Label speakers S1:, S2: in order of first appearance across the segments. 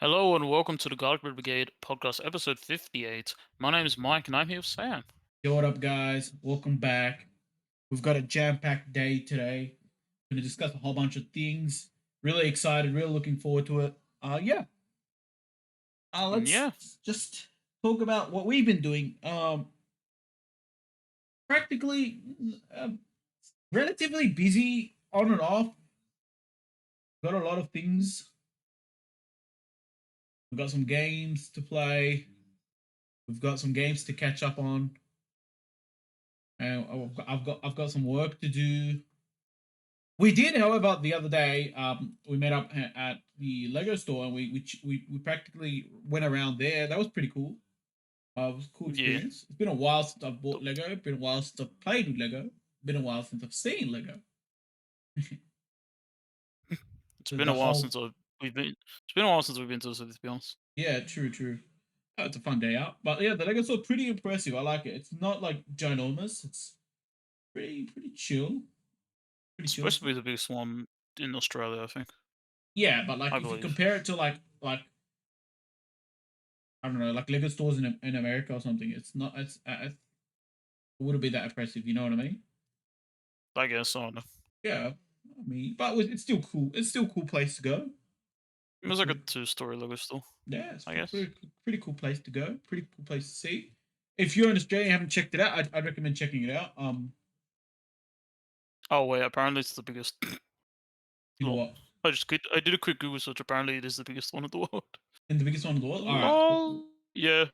S1: Hello and welcome to the Brigade podcast, episode 58. My name is Mike and I'm here with Sam.
S2: Yo, what up, guys? Welcome back. We've got a jam-packed day today. Going to discuss a whole bunch of things. Really excited. Really looking forward to it. Yeah. Let's
S1: Yeah,
S2: just talk about what we've been doing. Practically, uh, relatively busy on and off. Got a lot of things. We've got some games to play. We've got some games to catch up on. And I've got some work to do. We did, however, the other day. We met up at the Lego store, and we practically went around there. That was pretty cool. It was a cool
S1: yeah.
S2: experience. It's been a while since I've bought Lego. It's been a while since I've played with Lego. It's been a while since I've seen Lego.
S1: It's been
S2: The
S1: a while
S2: whole
S1: since we've been. It's been a while since we've been to the city, to be honest.
S2: Yeah, true, true. Oh, it's a fun day out, but yeah, the Lego store pretty impressive. I like it. It's not like ginormous. It's pretty chill. Pretty
S1: It's
S2: chill.
S1: supposed to be the biggest one in Australia, I think.
S2: Yeah, but like
S1: I
S2: if you
S1: believe.
S2: compare it to like I don't know, like Lego stores in America or something, it's not. It wouldn't be that impressive. You know what I mean?
S1: I guess I don't know.
S2: Yeah, I mean, but it's still cool. It's still a cool place to go.
S1: It was like a
S2: Pretty,
S1: two-story Lego store,
S2: yeah, it's
S1: I guess.
S2: pretty cool place to go. Pretty cool place to see. If you're in Australia and haven't checked it out, I'd recommend checking it out.
S1: Oh wait, apparently it's the biggest.
S2: You know
S1: Well,
S2: what?
S1: I did a quick Google search. Apparently, it is the biggest one in the world.
S2: And the biggest one in the world. All right, cool.
S1: Lol. Yeah.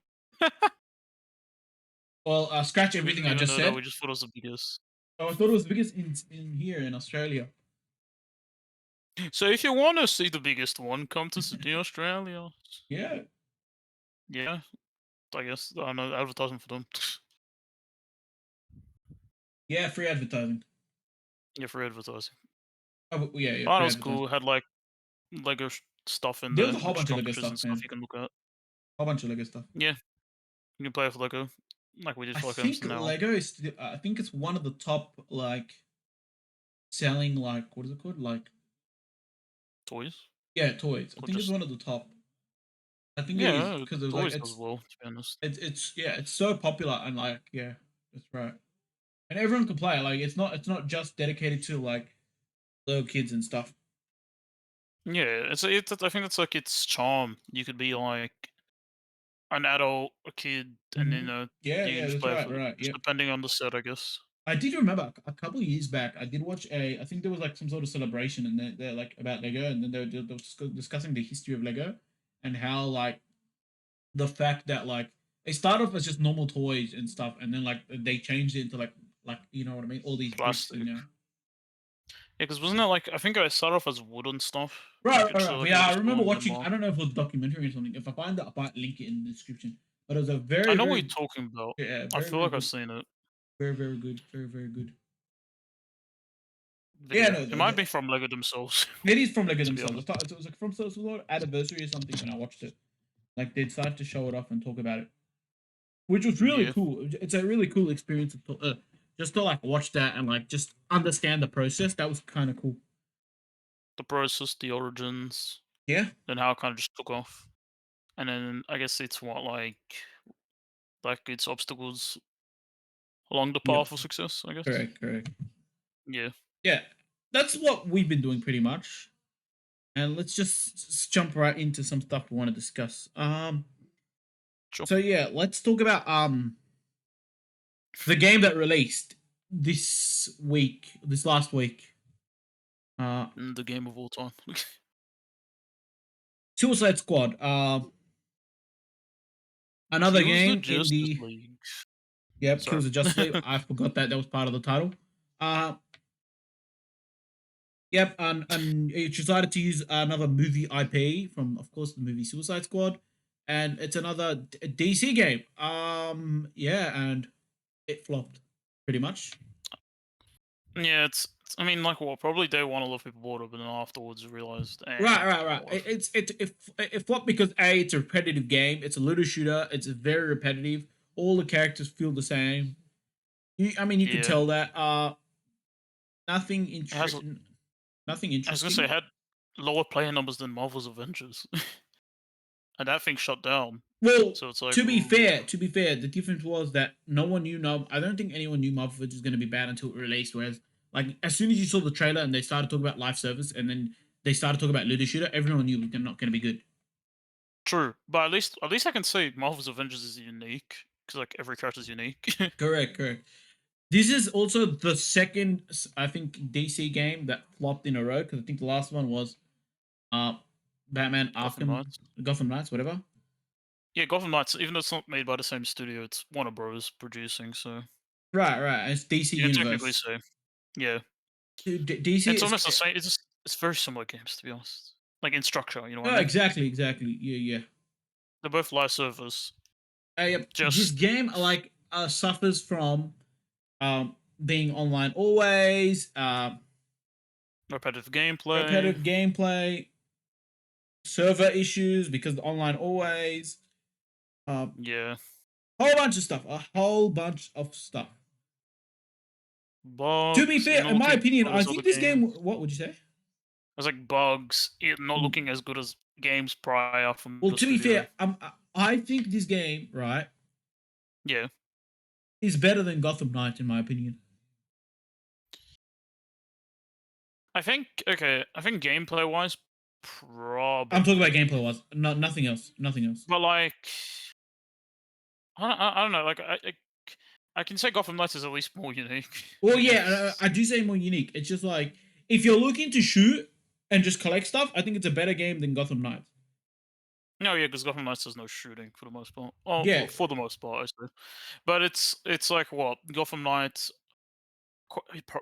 S2: Well, scratch
S1: We
S2: everything
S1: didn't
S2: I
S1: even
S2: just
S1: know that.
S2: said.
S1: We just thought it was the biggest.
S2: Oh, I thought it was the biggest in here in Australia.
S1: So if you want to see the biggest one, come to Sydney, Australia.
S2: Yeah,
S1: Yeah, I guess I know advertising for them.
S2: yeah, free advertising.
S1: Yeah, for advertising.
S2: Oh, yeah,
S1: But it
S2: free
S1: was
S2: advertising.
S1: cool. Had like Lego stuff in
S2: There was
S1: there,
S2: a whole
S1: like
S2: bunch of Lego
S1: structures
S2: stuff,
S1: and stuff
S2: man.
S1: you can look at.
S2: Whole bunch of Lego stuff.
S1: Yeah, you can play with Lego, like we did
S2: I
S1: for like games
S2: think
S1: now.
S2: Lego is. I think it's one of the top selling what is it called?
S1: Toys
S2: Yeah, toys. I
S1: or
S2: think it's
S1: just
S2: one of the top. I think it is
S1: yeah,
S2: because it was
S1: toys as well. To be honest.
S2: it's yeah, it's so popular and yeah, that's right. And everyone can play it. Like it's not just dedicated to like little kids and stuff.
S1: Yeah, it's I think that's like its charm. You could be like an adult, a kid, and
S2: Hmm. Yeah,
S1: you can
S2: yeah,
S1: just
S2: that's
S1: play
S2: right,
S1: for
S2: right.
S1: just
S2: Yep.
S1: depending on the set, I guess.
S2: I did remember a couple of years back. I did watch a. I think there was like some sort of celebration, and they're like about Lego, and then they were discussing the history of Lego, and how like the fact that like they started off as just normal toys and stuff, and then like they changed it into like you know what I mean, all these bricks and
S1: Plastic.
S2: yeah.
S1: Yeah, because wasn't it like I think I started off as wooden stuff.
S2: Right,
S1: You
S2: right,
S1: could
S2: right.
S1: see
S2: But
S1: like a
S2: yeah, I
S1: wooden
S2: remember
S1: spoon, then
S2: watching.
S1: more.
S2: I don't know if it was a documentary or something. If I find that, I might link it in the description. But it was a
S1: I
S2: very,
S1: know what you're
S2: very,
S1: talking about.
S2: yeah,
S1: I
S2: very,
S1: feel
S2: very
S1: like I've
S2: good,
S1: seen it.
S2: very, very good, very, very good.
S1: But
S2: Yeah,
S1: yeah,
S2: no,
S1: it might be from Lego themselves,
S2: it is from Lego
S1: to be
S2: themselves.
S1: honest.
S2: It was like from some sort of anniversary or something when I watched it. Like they decided to show it off and talk about it, which was really
S1: Yeah,
S2: cool. It's a really cool experience just to like watch that and like just understand the process. That was kind of cool.
S1: the process, the origins,
S2: Yeah.
S1: then how it kind of just took off, and then I guess it's what like its obstacles along the
S2: Yep.
S1: path of success. I guess.
S2: Correct. Correct.
S1: Yeah,
S2: Yeah. That's what we've been doing pretty much. And let's just jump right into some stuff we want to discuss.
S1: sure.
S2: So yeah, let's talk about the game that released this last week. Uh,
S1: The game of all time.
S2: Suicide Squad. Another
S1: Kills the
S2: game in
S1: Justice
S2: the
S1: League.
S2: Yep,
S1: Sorry.
S2: Kills the Justice League. I forgot that was part of the title. Uh, yep, and it decided to use another movie IP from, of course, the movie Suicide Squad, and it's another DC game. Yeah, and it flopped pretty much.
S1: Yeah, I mean, like what? Probably day one, a lot of people bought it, but then afterwards realized,
S2: Right,
S1: it's
S2: right,
S1: not
S2: right.
S1: gonna work.
S2: It flopped because it's a repetitive game. It's a looter shooter. It's very repetitive. All the characters feel the same. I mean, you could
S1: Yeah,
S2: tell that. Nothing
S1: it has.
S2: nothing
S1: I was gonna say it
S2: interesting.
S1: had lower player numbers than Marvel's Avengers. and that thing shut down.
S2: Well,
S1: So it's like,
S2: to be
S1: ooh,
S2: fair, the difference was that no one knew. No, I don't think anyone knew Marvel Avengers was going to be bad until it released. Whereas, like, as soon as you saw the trailer and they started talking about live service, and then they started talking about looter shooter, everyone knew it was not going to be good.
S1: true. But at least I can say Marvel's Avengers is unique because like every character is unique.
S2: Correct, correct. This is also the second, I think, DC game that flopped in a row because I think the last one was uh, Batman
S1: Gotham
S2: Arkham,
S1: Knights.
S2: Gotham Knights, whatever.
S1: Yeah, Gotham Knights. Even though it's not made by the same studio, it's Warner Bros. Producing. So
S2: Right, right. It's DC
S1: you can technically
S2: Universe.
S1: say, yeah,
S2: Dude, DC
S1: it's
S2: is.
S1: almost the same. It's very similar games to be honest. Like in structure, you know what I
S2: Oh,
S1: mean?
S2: exactly, exactly. Yeah, yeah.
S1: They're both live servers.
S2: Yep. This
S1: Just
S2: game like suffers from being online always,
S1: repetitive gameplay.
S2: repetitive gameplay, server issues because online always, a
S1: Yeah,
S2: whole bunch of stuff, a whole bunch of stuff. To be
S1: bugs. It
S2: fair,
S1: not
S2: in my
S1: looking as
S2: opinion,
S1: good
S2: I
S1: as other
S2: think this game.
S1: games.
S2: What would you say?
S1: There's like bugs. It not
S2: Mm.
S1: looking as good as games prior from
S2: Well,
S1: the
S2: to be
S1: studio.
S2: fair, I think this game right
S1: Yeah,
S2: is better than Gotham Knights in my opinion.
S1: I think. Okay, I think gameplay wise,
S2: I'm talking about
S1: probably.
S2: gameplay wise, nothing else, nothing else.
S1: But like, I don't know. Like, I can say Gotham Knights is at least more unique.
S2: Well,
S1: I
S2: yeah,
S1: guess.
S2: I do say more unique. It's just like if you're looking to shoot and just collect stuff, I think it's a better game than Gotham Knights.
S1: No, yeah, because Gotham Knights has no shooting for the most part. Oh,
S2: Yeah.
S1: well, for the most part, I say. But it's like what Gotham Knights.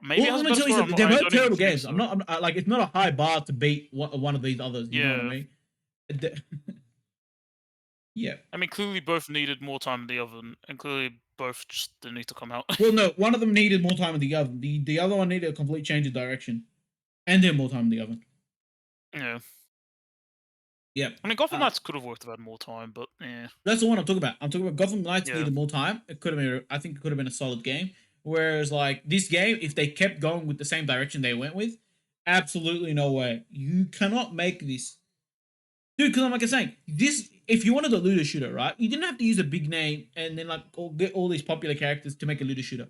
S1: Maybe
S2: Well,
S1: has
S2: let
S1: a
S2: me
S1: better
S2: tell you
S1: story.
S2: something. They're
S1: I
S2: both
S1: don't even
S2: terrible
S1: think
S2: games.
S1: so.
S2: Like it's not a high bar to beat one of these others. You know what I
S1: Yeah,
S2: mean? Yeah.
S1: I mean, clearly both needed more time than the other, and clearly both just didn't need to come out.
S2: Well, no, one of them needed more time than the other. The other one needed a complete change of direction, and then more time than the other.
S1: Yeah,
S2: Yep.
S1: I mean, Gotham
S2: Uh,
S1: Knights could have worked if had more time, but yeah,
S2: that's the one I'm talking about. I'm talking about Gotham Knights
S1: yeah,
S2: needed more time. It could have been. I think it could have been a solid game. Whereas like this game, if they kept going with the same direction they went with, absolutely no way. You cannot make this, dude. Because I'm like I'm saying, this if you wanted a looter shooter, right? You didn't have to use a big name and then like get all these popular characters to make a looter shooter.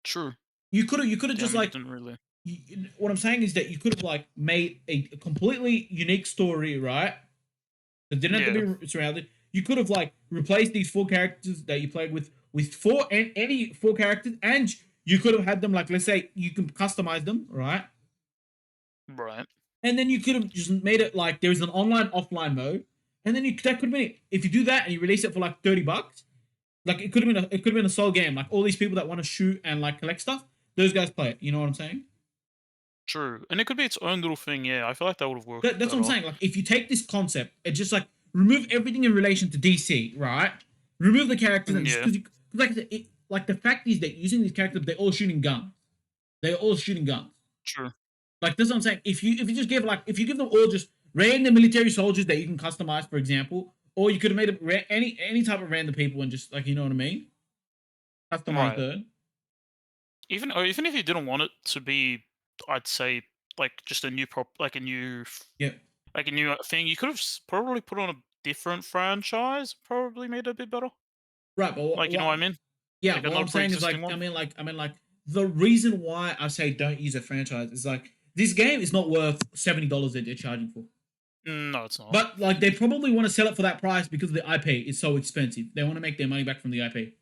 S1: true.
S2: You could have
S1: Yeah, I
S2: just
S1: mean, they
S2: like
S1: didn't really.
S2: what I'm saying is that you could have like made a completely unique story, right? It didn't have to
S1: Yeah,
S2: be surrounded. You could have like replaced these four characters that you played with four and any four characters, and you could have had them like let's say you can customize them, right?
S1: right.
S2: And then you could have just made it like there's an online offline mode, and then that could have been it. If you do that and you release it for like $30, like it could have been a sole game. Like all these people that want to shoot and like collect stuff, those guys play it. You know what I'm saying?
S1: True, and it could be its own little thing. Yeah, I feel like that would have worked
S2: That's what I'm
S1: better.
S2: saying. Like, if you take this concept and just like remove everything in relation to DC, right? Remove the characters and just
S1: Yeah,
S2: because like the fact is that using these characters, they're all shooting guns. They're all shooting guns.
S1: true.
S2: Like that's what I'm saying. If you just give like if you give them all just random military soldiers that you can customize, for example, or you could have made it any type of random people and just like you know what I mean, customize
S1: Right.
S2: them.
S1: Even if you didn't want it to be, I'd say like just a new
S2: Yeah.
S1: like a new thing, you could have probably put on a different franchise. Probably made it a bit better.
S2: Right, but
S1: Like you know what I mean?
S2: yeah,
S1: Like
S2: but what
S1: another
S2: I'm saying is
S1: pre-existing
S2: like
S1: one.
S2: I mean like the reason why I say don't use a franchise is like this game is not worth $70 that they're charging for.
S1: No, it's not.
S2: But like they probably want to sell it for that price because the IP is so expensive. They want to make their money back from the IP,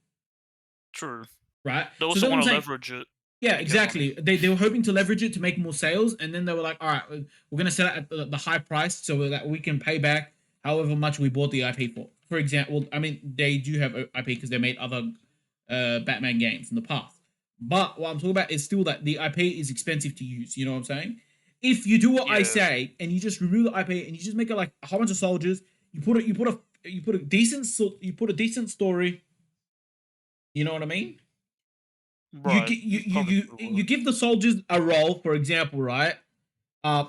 S1: True.
S2: right?
S1: They
S2: So
S1: also
S2: that's what I'm
S1: want to
S2: saying.
S1: leverage it
S2: Yeah,
S1: and get money.
S2: exactly. They were hoping to leverage it to make more sales, and then they were like, all right, we're gonna sell it at the high price so that we can pay back however much we bought the IP for. For example, I mean they do have IP because they made other Batman games in the past. But what I'm talking about is still that the IP is expensive to use. You know what I'm saying? If you do what I
S1: Yeah.
S2: say and you just remove the IP and you just make it like a whole bunch of soldiers, you put a decent story. You know what I mean? You
S1: Right.
S2: gi-
S1: You probably could have
S2: you
S1: worked.
S2: give the soldiers a role, for example, right? Uh,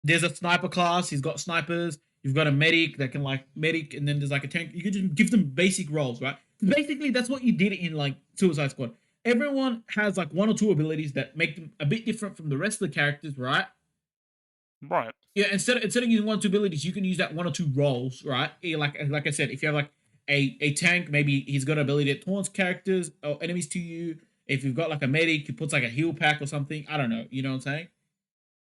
S2: there's a sniper class. He's got snipers. You've got a medic that can like medic, and then there's like a tank. You could just give them basic roles, right? Basically, that's what you did in like Suicide Squad. Everyone has like one or two abilities that make them a bit different from the rest of the characters, right?
S1: Right.
S2: Yeah, instead of using one or two abilities, you can use that one or two roles, right? Like I said, if you have like a tank, maybe he's got an ability that taunts characters or enemies to you. If you've got like a medic, he puts like a heal pack or something. I don't know. You know what I'm saying?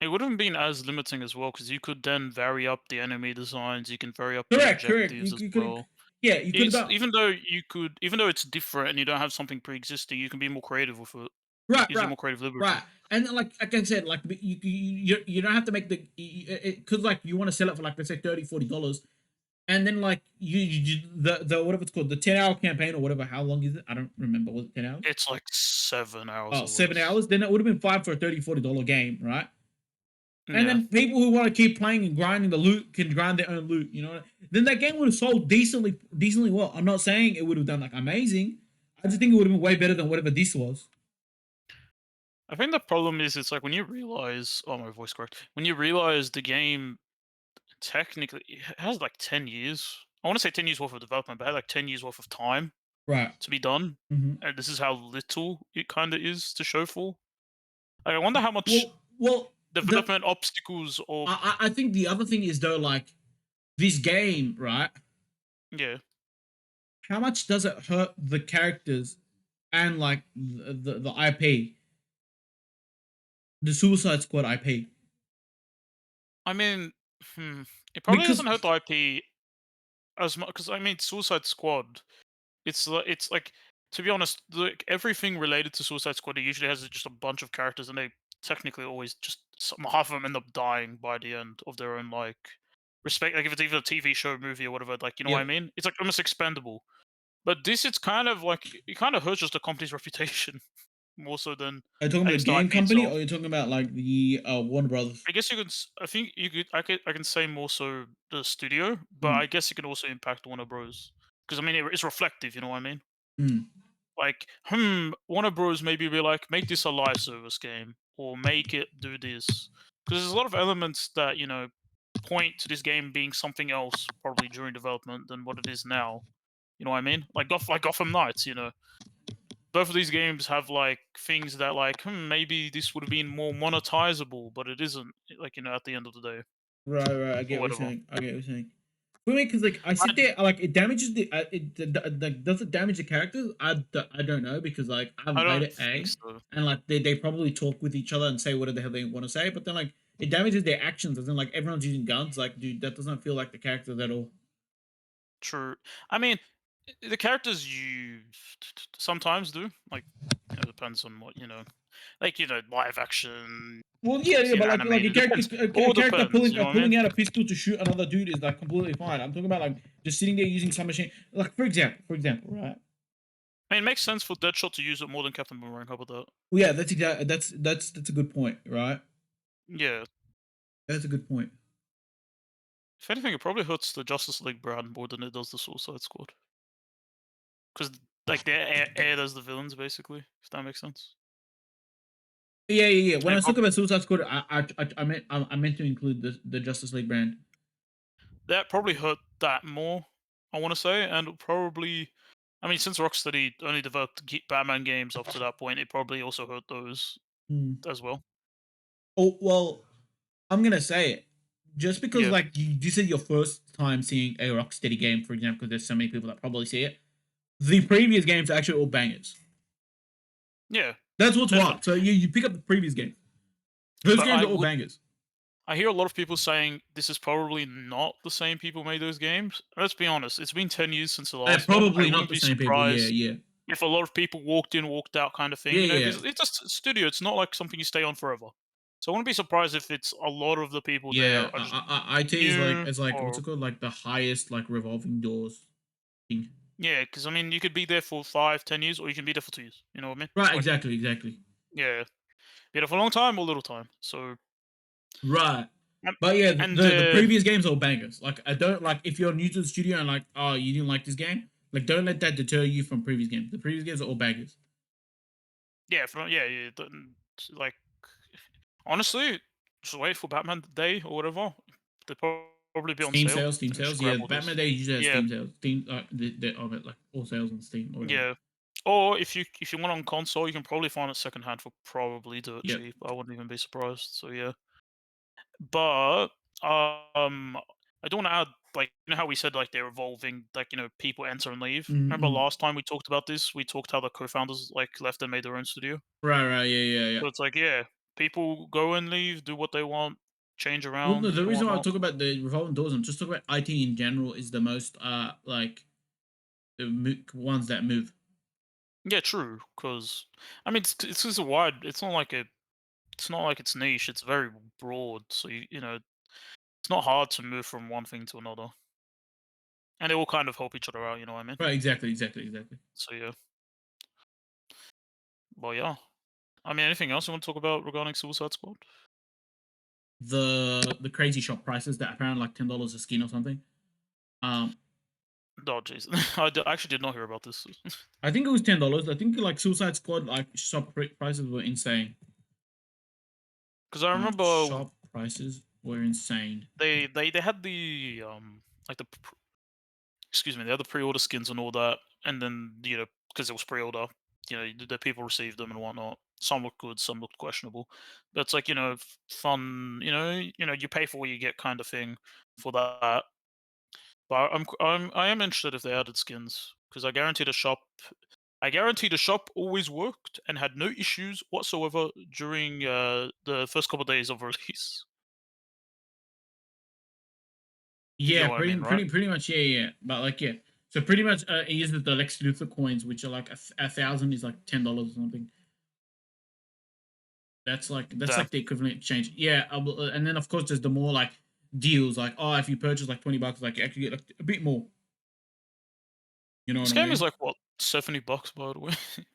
S1: It wouldn't have been as limiting as well because you could then vary up the enemy designs. You can vary up the
S2: Correct, correct.
S1: objectives as
S2: You could,
S1: well.
S2: yeah, you could have
S1: It's
S2: done
S1: even though it's different and you don't have something pre-existing, you can be more creative with it.
S2: right,
S1: Gives you
S2: right,
S1: more creative liberty.
S2: right. And then, like I said, like you don't have to make the because like you want to sell it for like let's say $30-$40, and then like the whatever it's called, the 10 hour campaign or whatever. How long is it? I don't remember. Was it 10 hours?
S1: It's like 7 hours
S2: Oh,
S1: or
S2: 7 hours.
S1: less.
S2: Then it would have been five for a $30-$40 game, right? And
S1: Yeah.
S2: then people who want to keep playing and grinding the loot can grind their own loot. You know, then that game would have sold decently well. I'm not saying it would have done like amazing. I just think it would have been way better than whatever this was.
S1: I think the problem is it's like when you realize, oh, my voice correct. When you realize the game technically it has like 10 years. I want to say 10 years worth of development, but it had like 10 years worth of time
S2: Right.
S1: to be done.
S2: Mm-hmm.
S1: And this is how little it kind of is to show for. Like, I wonder how much
S2: Well, the
S1: development obstacles or
S2: I think the other thing is though, like this game, right?
S1: yeah.
S2: How much does it hurt the characters and like the IP, the Suicide Squad IP?
S1: I mean, it probably
S2: Because
S1: doesn't hurt the IP as much because I mean, Suicide Squad. It's like to be honest, like everything related to Suicide Squad, it usually has just a bunch of characters, and they technically always just half of them end up dying by the end of their own like respect. Like if it's either a TV show, movie, or whatever, like you know what I
S2: yep.
S1: mean? It's like almost expendable. But this, it's kind of like it kind of hurts just the company's reputation more so than
S2: Are you talking
S1: I
S2: about the
S1: guess the
S2: game
S1: IP
S2: company, or
S1: itself.
S2: are you talking about like the Warner Brothers?
S1: I guess you could. I think you could. I can say more so the studio, but I
S2: Mm,
S1: guess it can also impact Warner Bros. Because I mean, it's reflective. You know what I mean?
S2: mm.
S1: Like, Warner Bros. Maybe be like, make this a live service game, or make it do this. Because there's a lot of elements that point to this game being something else, probably during development, than what it is now. You know what I mean? Like Gotham Knights. Both of these games have like things that like, maybe this would have been more monetizable, but it isn't. Like at the end of the day,
S2: Right, right. I get
S1: or
S2: what you're
S1: whatever.
S2: saying. I get what you're saying. For me, because like I
S1: I
S2: sit there, like it damages like does it damage the characters? I don't know because like I
S1: I
S2: haven't played
S1: don't
S2: it.
S1: think
S2: A
S1: so.
S2: and like they probably talk with each other and say whatever the hell they want to say, but then like it damages their actions. As in like everyone's using guns. Like, dude, that doesn't feel like the characters at all.
S1: True. I mean, the characters you sometimes do like, depends on what like live action,
S2: Well, yeah, yeah, but like
S1: animated. Depends.
S2: a
S1: All
S2: character
S1: depends. You know what I mean?
S2: pulling out a pistol to shoot another dude is like completely fine. I'm talking about like just sitting there using some machine. Like for example, right?
S1: I mean, it makes sense for Deadshot to use it more than Captain Boomerang. How about that?
S2: Well, yeah, that's exactly that's a good point, right?
S1: Yeah.
S2: That's a good point.
S1: If anything, it probably hurts the Justice League brand more than it does the Suicide Squad. Because like they're aired as the villains, basically. If that makes sense.
S2: Yeah, yeah, yeah. When
S1: And
S2: I
S1: it
S2: was
S1: prob-
S2: talking about Suicide Squad, I meant to include the Justice League brand.
S1: that probably hurt that more. I want to say, and probably. I mean, since Rocksteady only developed Batman games up to that point, it probably also hurt those
S2: Hmm.
S1: as well.
S2: Oh well, I'm gonna say it just because
S1: Yeah,
S2: like this is your first time seeing a Rocksteady game, for example, because there's so many people that probably see it. The previous games are actually all bangers.
S1: yeah,
S2: That's what's wild.
S1: definitely.
S2: So you pick up the previous games. Those
S1: But
S2: games are all bangers.
S1: I hear a lot of people saying this is probably not the same people made those games. Let's be honest, it's been 10 years since the last one. I
S2: Probably not
S1: wouldn't
S2: the
S1: be
S2: same people. Yeah,
S1: surprised
S2: yeah,
S1: if a lot of people walked in, walked out kind of thing,
S2: yeah, yeah,
S1: because it's a studio. It's not like something you stay on forever. So I wouldn't be surprised if it's a lot of the people there
S2: yeah.
S1: are just
S2: IT is like
S1: new
S2: it's like what's
S1: or
S2: it called? Like the highest like revolving doors thing.
S1: yeah, because I mean, you could be there for 5, 10 years, or you can be there for 2 years. You know what I mean?
S2: Right,
S1: Like,
S2: exactly, exactly.
S1: yeah, be there for a long time or little time. So,
S2: Right.
S1: and,
S2: But yeah,
S1: and
S2: the previous games are bangers. Like I don't like if you're new to the studio and like oh you didn't like this game, like don't let that deter you from previous games. The previous games are all bangers.
S1: yeah, like honestly, just wait for Batman Day or whatever. They'll probably be on sale.
S2: Steam
S1: And just
S2: sales.
S1: grab
S2: Yeah,
S1: all
S2: Batman
S1: those.
S2: Day usually has
S1: Yeah,
S2: Steam sales. Steam they of it like all sales on Steam or whatever.
S1: yeah. Or if you want on console, you can probably find it secondhand for probably dirt
S2: Yep.
S1: cheap. I wouldn't even be surprised. So yeah. But I don't want to add, like, you know how we said like they're evolving, like, people enter and leave. Remember
S2: Mm-hmm.
S1: last time we talked about this? We talked how the co-founders like left and made their own studio.
S2: Right, right, yeah, yeah, yeah.
S1: So it's like, yeah, people go and leave, do what they want, change
S2: Well, no,
S1: around
S2: the
S1: and
S2: reason why I
S1: whatnot.
S2: talk about the revolving doors, I'm just talking about IT in general is the most like ones that move.
S1: Yeah, true. Because I mean, it's just a wide. It's not like a. It's not like it's niche. It's very broad. So it's not hard to move from one thing to another, and they all kind of help each other out. You know what I mean?
S2: Right, exactly, exactly, exactly.
S1: So yeah, but yeah. I mean, anything else you want to talk about regarding Suicide Squad?
S2: The crazy shop prices that apparently like $10 a skin or something. Um,
S1: Oh, jeez, I actually did not hear about this.
S2: I think it was $10. I think like Suicide Squad like prices were insane.
S1: Because I remember
S2: Shop prices were insane.
S1: they had the like excuse me, they had the pre-order skins and all that, and then because it was pre-order, the people received them and whatnot. Some looked good, some looked questionable. But it's like fun. You pay for what you get, kind of thing, for that. But I am interested if they added skins because I guarantee the shop always worked and had no issues whatsoever during the first couple of days of release. You
S2: Yeah,
S1: get what I mean, right?
S2: pretty much. Yeah, yeah. But like, yeah. So pretty much, it uses the Lex Luthor coins, which are like a thousand is like $10 or something. That's
S1: Damn.
S2: like the equivalent exchange. Yeah, and then of course there's the more like deals, like oh, if you purchase like $20, like you actually get like a bit more. You know what
S1: This
S2: I
S1: game is
S2: mean?
S1: like what, $70 by the way,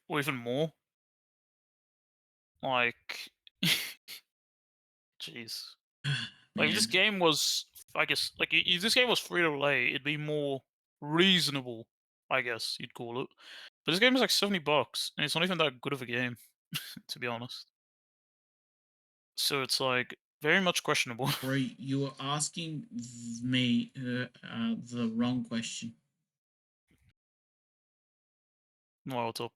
S1: or even more. Like, jeez. Like if this
S2: Man,
S1: game was, I guess, like if this game was free to play, it'd be more reasonable. I guess you'd call it. But this game is like $70, and it's not even that good of a game, to be honest. So it's like very much questionable.
S2: bro, you were asking me the wrong question.
S1: Well, what's up?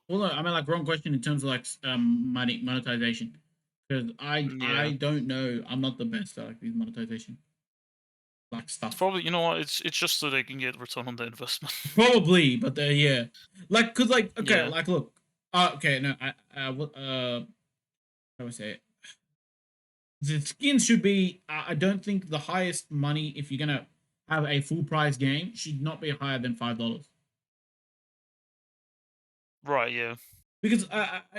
S2: Well, no, I mean like wrong question in terms of like monetization, because I
S1: Yeah,
S2: don't know. I'm not the best at like these monetization like
S1: it's
S2: stuff.
S1: probably, it's just so they can get return on their investment.
S2: Probably, but yeah, like cause like okay,
S1: Yeah,
S2: like look, okay, no, what how do I say it? The skins should be. I don't think the highest money if you're gonna have a full price game should not be higher than $5
S1: right. Yeah,
S2: because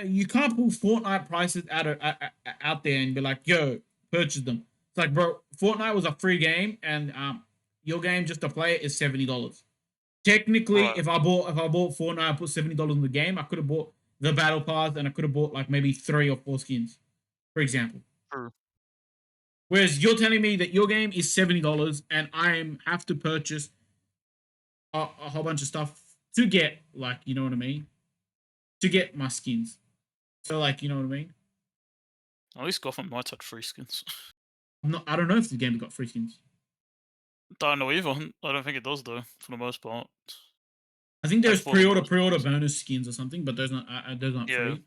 S2: you can't pull Fortnite prices out there and be like, yo, purchase them. It's like, bro, Fortnite was a free game, and your game just to play it is $70. Technically,
S1: right.
S2: if I bought Fortnite, I put $70 in the game. I could have bought the battle pass, and I could have bought like maybe 3 or 4 skins, for example.
S1: True.
S2: Whereas you're telling me that your game is $70 and I have to purchase a whole bunch of stuff to get like you know what I mean to get my skins. So like you know what I mean.
S1: At least Gotham Knights had free skins.
S2: I don't know if the game got free skins.
S1: Don't know either. I don't think it does though, for the most part.
S2: I think
S1: Like
S2: there's
S1: for the most
S2: pre-order
S1: part.
S2: bonus skins or something, but those aren't
S1: Yeah,
S2: free.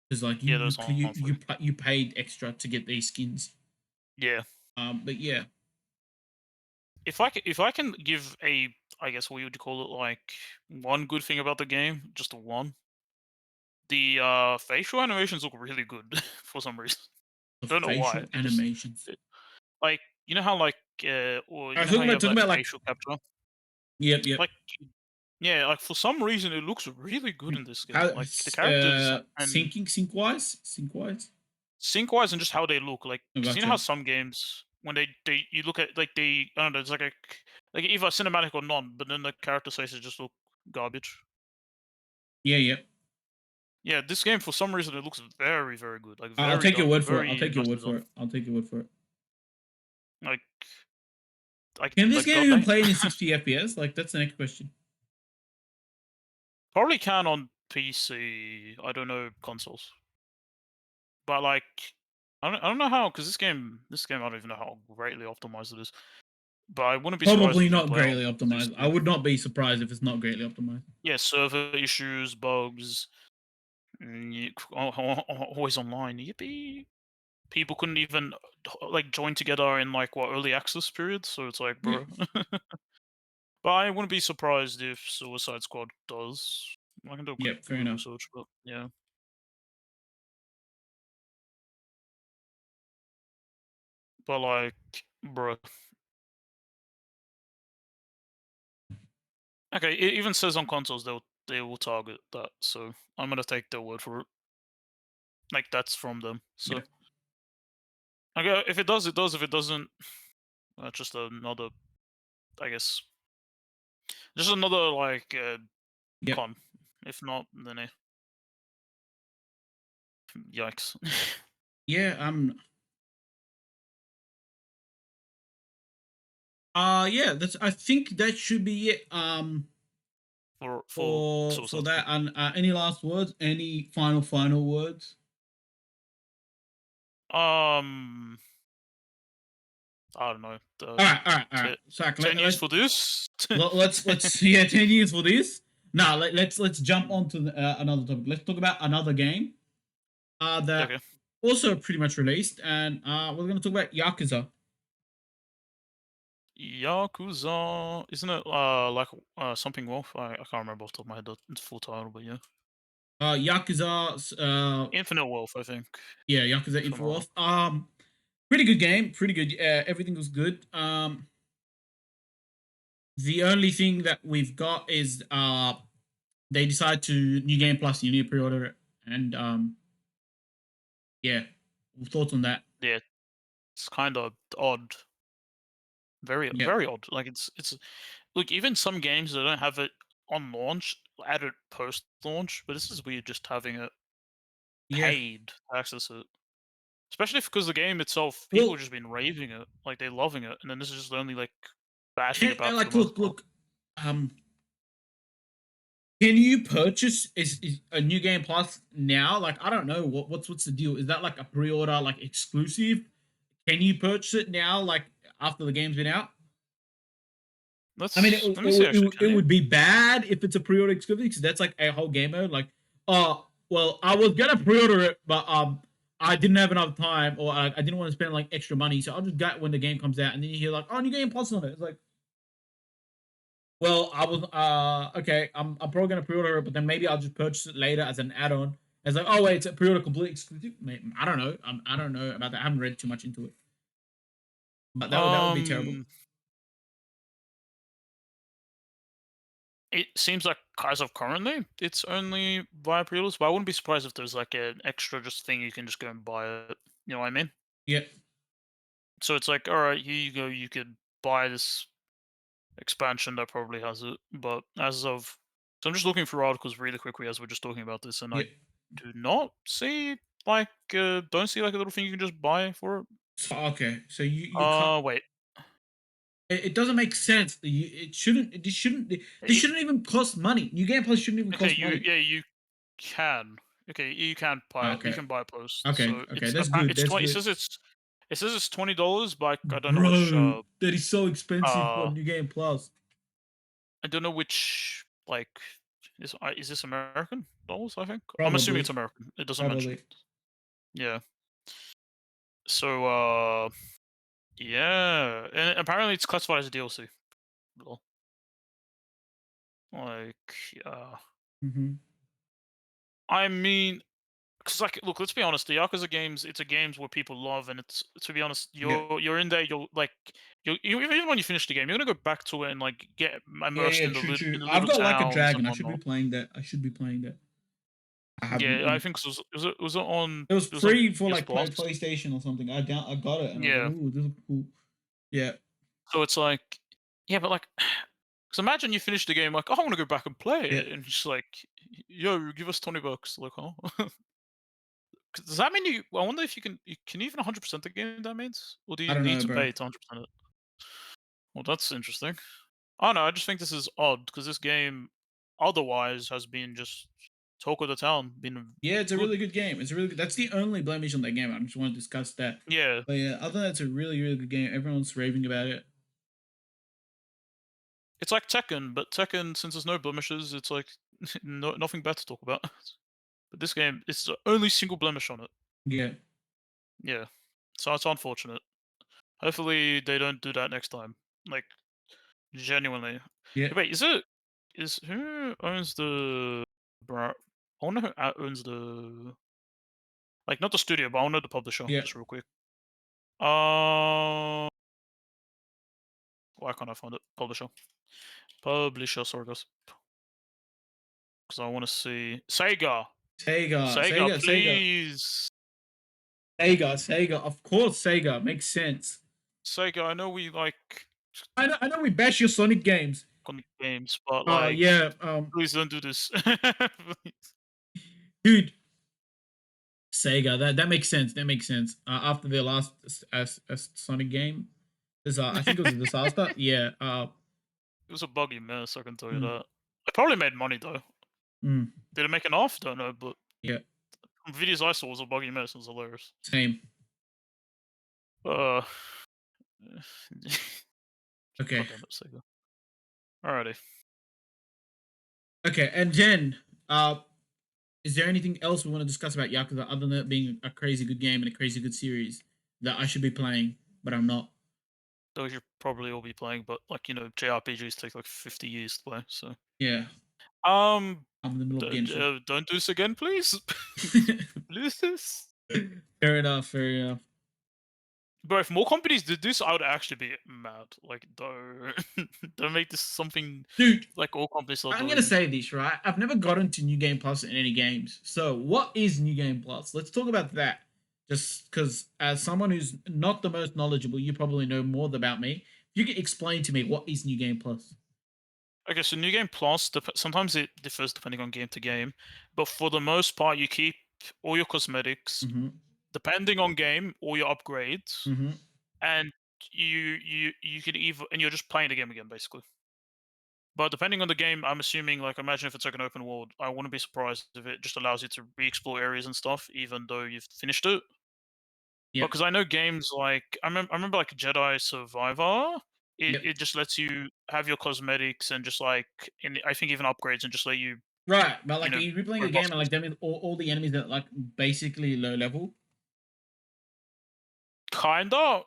S2: Because like
S1: yeah, those aren't free.
S2: you paid extra to get these skins.
S1: Yeah.
S2: But yeah,
S1: If I can give a, I guess what you would call it, like one good thing about the game, just one. The facial animations look really good for some reason.
S2: the
S1: Don't know why.
S2: facial
S1: It just
S2: animations.
S1: like how like or
S2: I
S1: you
S2: was
S1: know how you have
S2: talking
S1: that
S2: about like
S1: facial capture.
S2: yep, yep.
S1: Like yeah, like for some reason it looks really good in this
S2: How
S1: game. Like the characters and
S2: sync wise.
S1: sync wise and just how they look. Like
S2: I
S1: because you know how
S2: gotcha.
S1: some games when they you look at like I don't know, it's like like either cinematic or none, but then the character faces just look garbage.
S2: Yeah, yep.
S1: Yeah, this game for some reason it looks very very good. Like
S2: I'll
S1: very
S2: take your
S1: done,
S2: word for it. I'll
S1: very
S2: take your
S1: nicely
S2: word for
S1: done.
S2: it. I'll take your word for it.
S1: Like
S2: Can this
S1: like
S2: game
S1: God,
S2: even
S1: they
S2: play in 60 FPS? Like that's the next question.
S1: probably can on PC. I don't know consoles, but like I don't know how because this game I don't even know how greatly optimized it is. But I wouldn't be surprised if
S2: Probably
S1: you can
S2: not
S1: play on
S2: greatly optimized. I
S1: PC.
S2: would not be surprised if it's not greatly optimized.
S1: Yeah, server issues, bugs, always online. Yippee! people couldn't even like join together in like what early access period. So it's like,
S2: Yeah.
S1: bro. But I wouldn't be surprised if Suicide Squad does. I can do a quick
S2: Yep. Fair
S1: Google
S2: enough.
S1: search, but yeah. But like, bro. Okay, it even says on consoles they will target that, so I'm gonna take their word for it. Like that's from them. So
S2: Yep.
S1: okay, if it does, it does. If it doesn't, just another, I guess, just another like
S2: Yep.
S1: con. If not, then yikes.
S2: Yeah. Yeah. That's. I think that should be it.
S1: For
S2: For
S1: Suicide
S2: that.
S1: Squad.
S2: And any last words? Any final words?
S1: Um, I don't know.
S2: All right. All right. All right.
S1: T-
S2: Zach,
S1: 10 years for this.
S2: let's yeah, 10 years for this. Now let's jump on to another topic. Let's talk about another game. That
S1: Okay.
S2: also pretty much released, and we're gonna talk about Yakuza.
S1: Yakuza, isn't it like something Wolf? I can't remember off the top of my head the full title, but yeah,
S2: Yakuza.
S1: Infinite Wolf, I think,
S2: Yeah, Yakuza
S1: if I'm not wrong.
S2: Infinite. Pretty good game. Pretty good. Everything was good. The only thing that we've got is they decide to new game plus you need to pre-order it, and yeah, thoughts on that?
S1: Yeah, it's kind of odd, very
S2: Yep.
S1: very odd. Like it's look, even some games that don't have it on launch, add it post launch, but this is weird just having it
S2: Yeah.
S1: paid to access it. Especially because the game itself, people
S2: Well,
S1: have just been raving it, like they're loving it, and then this is just the only like bad thing
S2: can,
S1: about it for the
S2: like
S1: most part.
S2: look. Um, Can you purchase is a new game plus now? Like I don't know what's the deal. Is that like a pre-order like exclusive? Can you purchase it now? Like after the game's been out? I mean,
S1: Let me see actually,
S2: it
S1: can you?
S2: would be bad if it's a pre-order exclusive because that's like a whole game mode. Like, oh well, I was gonna pre-order it, but I didn't have enough time or I didn't want to spend like extra money, so I'll just get when the game comes out, and then you hear like, oh, new game plus on it. It's like, well, I was okay. I'm probably gonna pre-order it, but then maybe I'll just purchase it later as an add-on. It's like, oh wait, it's a pre-order complete exclusive. I don't know. I don't know about that. I haven't read too much into it, but that would be terrible.
S1: Um, it seems like as of currently, it's only via pre-orders, but I wouldn't be surprised if there's like an extra just thing you can just go and buy it. You know what I mean?
S2: Yeah,
S1: So it's like, all right, here you go. You could buy this expansion that probably has it, but as of so I'm just looking through articles really quickly as we're just talking about this, and I
S2: yeah.
S1: do not see like don't see like a little thing you can just buy for it.
S2: So, okay, so you can't.
S1: Wait.
S2: It doesn't make sense. It shouldn't. This
S1: Y-
S2: shouldn't even cost money. New Game Plus shouldn't even
S1: Okay,
S2: cost money.
S1: you can. Okay, you can buy it. You
S2: Okay,
S1: can buy post.
S2: okay,
S1: So
S2: okay. That's good.
S1: it's
S2: That's
S1: 20.
S2: good,
S1: It says it's $20, but I don't know which
S2: bro. That is so expensive for
S1: uh
S2: New Game Plus.
S1: I don't know which like is this American dollars? I think I'm assuming it's
S2: Probably,
S1: American. It doesn't mention.
S2: probably.
S1: Yeah. So yeah, and apparently it's classified as a DLC. Well, like
S2: Hmm.
S1: I mean, because like, look, let's be honest. The Yakuza games, it's a games where people love, and it's to be honest,
S2: Yeah,
S1: you're in there. You'll like even when you finish the game, you're gonna go back to it and like get
S2: yeah,
S1: immersed
S2: yeah.
S1: in
S2: True, true.
S1: in the
S2: I've
S1: little
S2: got like a
S1: towns and
S2: dragon. I should be
S1: whatnot.
S2: playing that. I should be playing that. I haven't.
S1: Yeah, I think was it on
S2: It was
S1: it was on
S2: free for
S1: PS
S2: like
S1: Plus.
S2: PlayStation or something. I got it and I was like,
S1: Yeah,
S2: ooh, this is cool. Yeah,
S1: so it's like yeah, but like. Because imagine you finish the game like, oh, I want to go back and play
S2: yeah.
S1: it, and just like, yo, give us $20. Like, huh? Does that mean you? I wonder if can you even 100% the game. That means, or do
S2: I
S1: you
S2: don't
S1: need
S2: know,
S1: to
S2: bro.
S1: pay to 100% it? Well, that's interesting. Oh no, I just think this is odd because this game, otherwise, has been just talk of the town, been
S2: Yeah, it's a
S1: good.
S2: really good game. It's a really good. That's the only blemish on that game. I just want to discuss that.
S1: Yeah,
S2: But yeah, other than that, it's a really good game. Everyone's raving about it.
S1: it's like Tekken, but Tekken, since there's no blemishes, it's like nothing bad to talk about. But this game, it's the only single blemish on it.
S2: Yeah.
S1: Yeah. So it's unfortunate. Hopefully they don't do that next time. Like genuinely.
S2: Yeah,
S1: Wait, is who owns the I wonder who owns the like not the studio, but I wonder the publisher,
S2: yeah.
S1: just real quick. Uh why can't I find it? Publisher. Publisher, sorry guys. Because I want to see Sega.
S2: Sega,
S1: Sega,
S2: Sega, Sega,
S1: please.
S2: Sega, Sega. Of course, Sega makes sense.
S1: Sega, I know we like
S2: I know we bash your Sonic games.
S1: on games, but like,
S2: Yeah,
S1: please don't do this. Please.
S2: dude, Sega. That makes sense. That makes sense. After their last Sonic game, I think it was a disaster. Yeah.
S1: It was a buggy mess, I can tell you
S2: Mm,
S1: that. I probably made money though.
S2: mm,
S1: Did it make enough? Don't know, but
S2: yeah.
S1: from videos I saw, it was a buggy mess. It was hilarious.
S2: Same.
S1: Uh,
S2: Okay.
S1: God damn it, Sega. Alrighty.
S2: Okay. And Jen, is there anything else we want to discuss about Yakuza other than it being a crazy good game and a crazy good series that I should be playing, but I'm not?
S1: Those you probably all be playing, but like JRPGs take like 50 years to play. So,
S2: Yeah.
S1: um,
S2: I'm in the middle of Genshin.
S1: don't do this again, please. Please.
S2: Fair enough. Fair enough.
S1: But if more companies did this, I would actually be mad. Like, don't make this something
S2: Dude,
S1: like all companies are
S2: I'm gonna
S1: doing.
S2: say this, right? I've never gotten to New Game Plus in any games. So, what is New Game Plus? Let's talk about that. Just because, as someone who's not the most knowledgeable, you probably know more about me. You can explain to me what is New Game Plus.
S1: Okay, so New Game Plus, sometimes it differs depending on game to game, but for the most part, you keep all your cosmetics,
S2: Mm-hmm.
S1: depending on game, all your upgrades,
S2: Mm-hmm.
S1: and you can either and you're just playing the game again basically. But depending on the game, I'm assuming like imagine if it's like an open world, I wouldn't be surprised if it just allows you to re-explore areas and stuff, even though you've finished it.
S2: Yep.
S1: Because I know games like I remember like Jedi Survivor. It
S2: Yep.
S1: it just lets you have your cosmetics and just like I think even upgrades and just let you
S2: Right, but
S1: you
S2: like
S1: know
S2: you're replaying
S1: through
S2: a game and
S1: bosses.
S2: like them all the enemies that like basically low level,
S1: Kinda.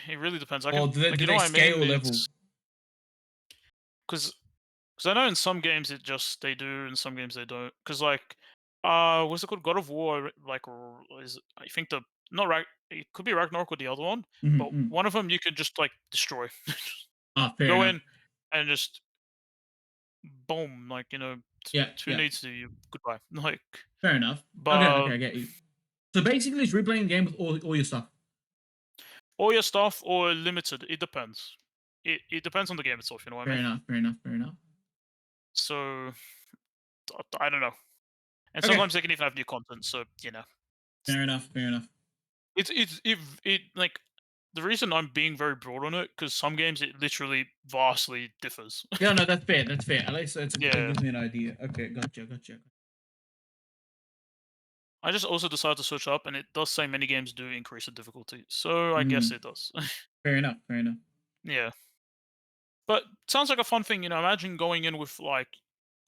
S1: It really depends. I
S2: or
S1: can like
S2: do
S1: you know
S2: they
S1: what I mean?
S2: scale level?
S1: It's because I know in some games it just they do, in some games they don't. Because like what's it called? God of War like is I think the not right. It could be Ragnarok or the other one, but
S2: Mm-hmm.
S1: one of them you could just like destroy.
S2: Ah, fair
S1: Go
S2: enough.
S1: in and just boom, like
S2: Yeah,
S1: two
S2: yeah,
S1: needs to you goodbye. Like,
S2: fair enough. Okay,
S1: but
S2: okay, I get you. So basically, it's replaying the game with all your stuff.
S1: all your stuff or limited, it depends. It depends on the game itself. You know what I
S2: Fair
S1: mean?
S2: enough. Fair enough. Fair enough.
S1: So I don't know. And
S2: Okay,
S1: sometimes they can even have new content. So
S2: fair enough. Fair enough.
S1: it's it like the reason I'm being very broad on it because some games it literally vastly differs.
S2: Yeah, no, that's fair. That's fair. At least it
S1: Yeah,
S2: gives me an idea. Okay, gotcha, gotcha.
S1: I just also decided to switch up, and it does say many games do increase the difficulty. So I guess
S2: Mm,
S1: it does.
S2: fair enough. Fair enough.
S1: Yeah, but sounds like a fun thing. Imagine going in with like,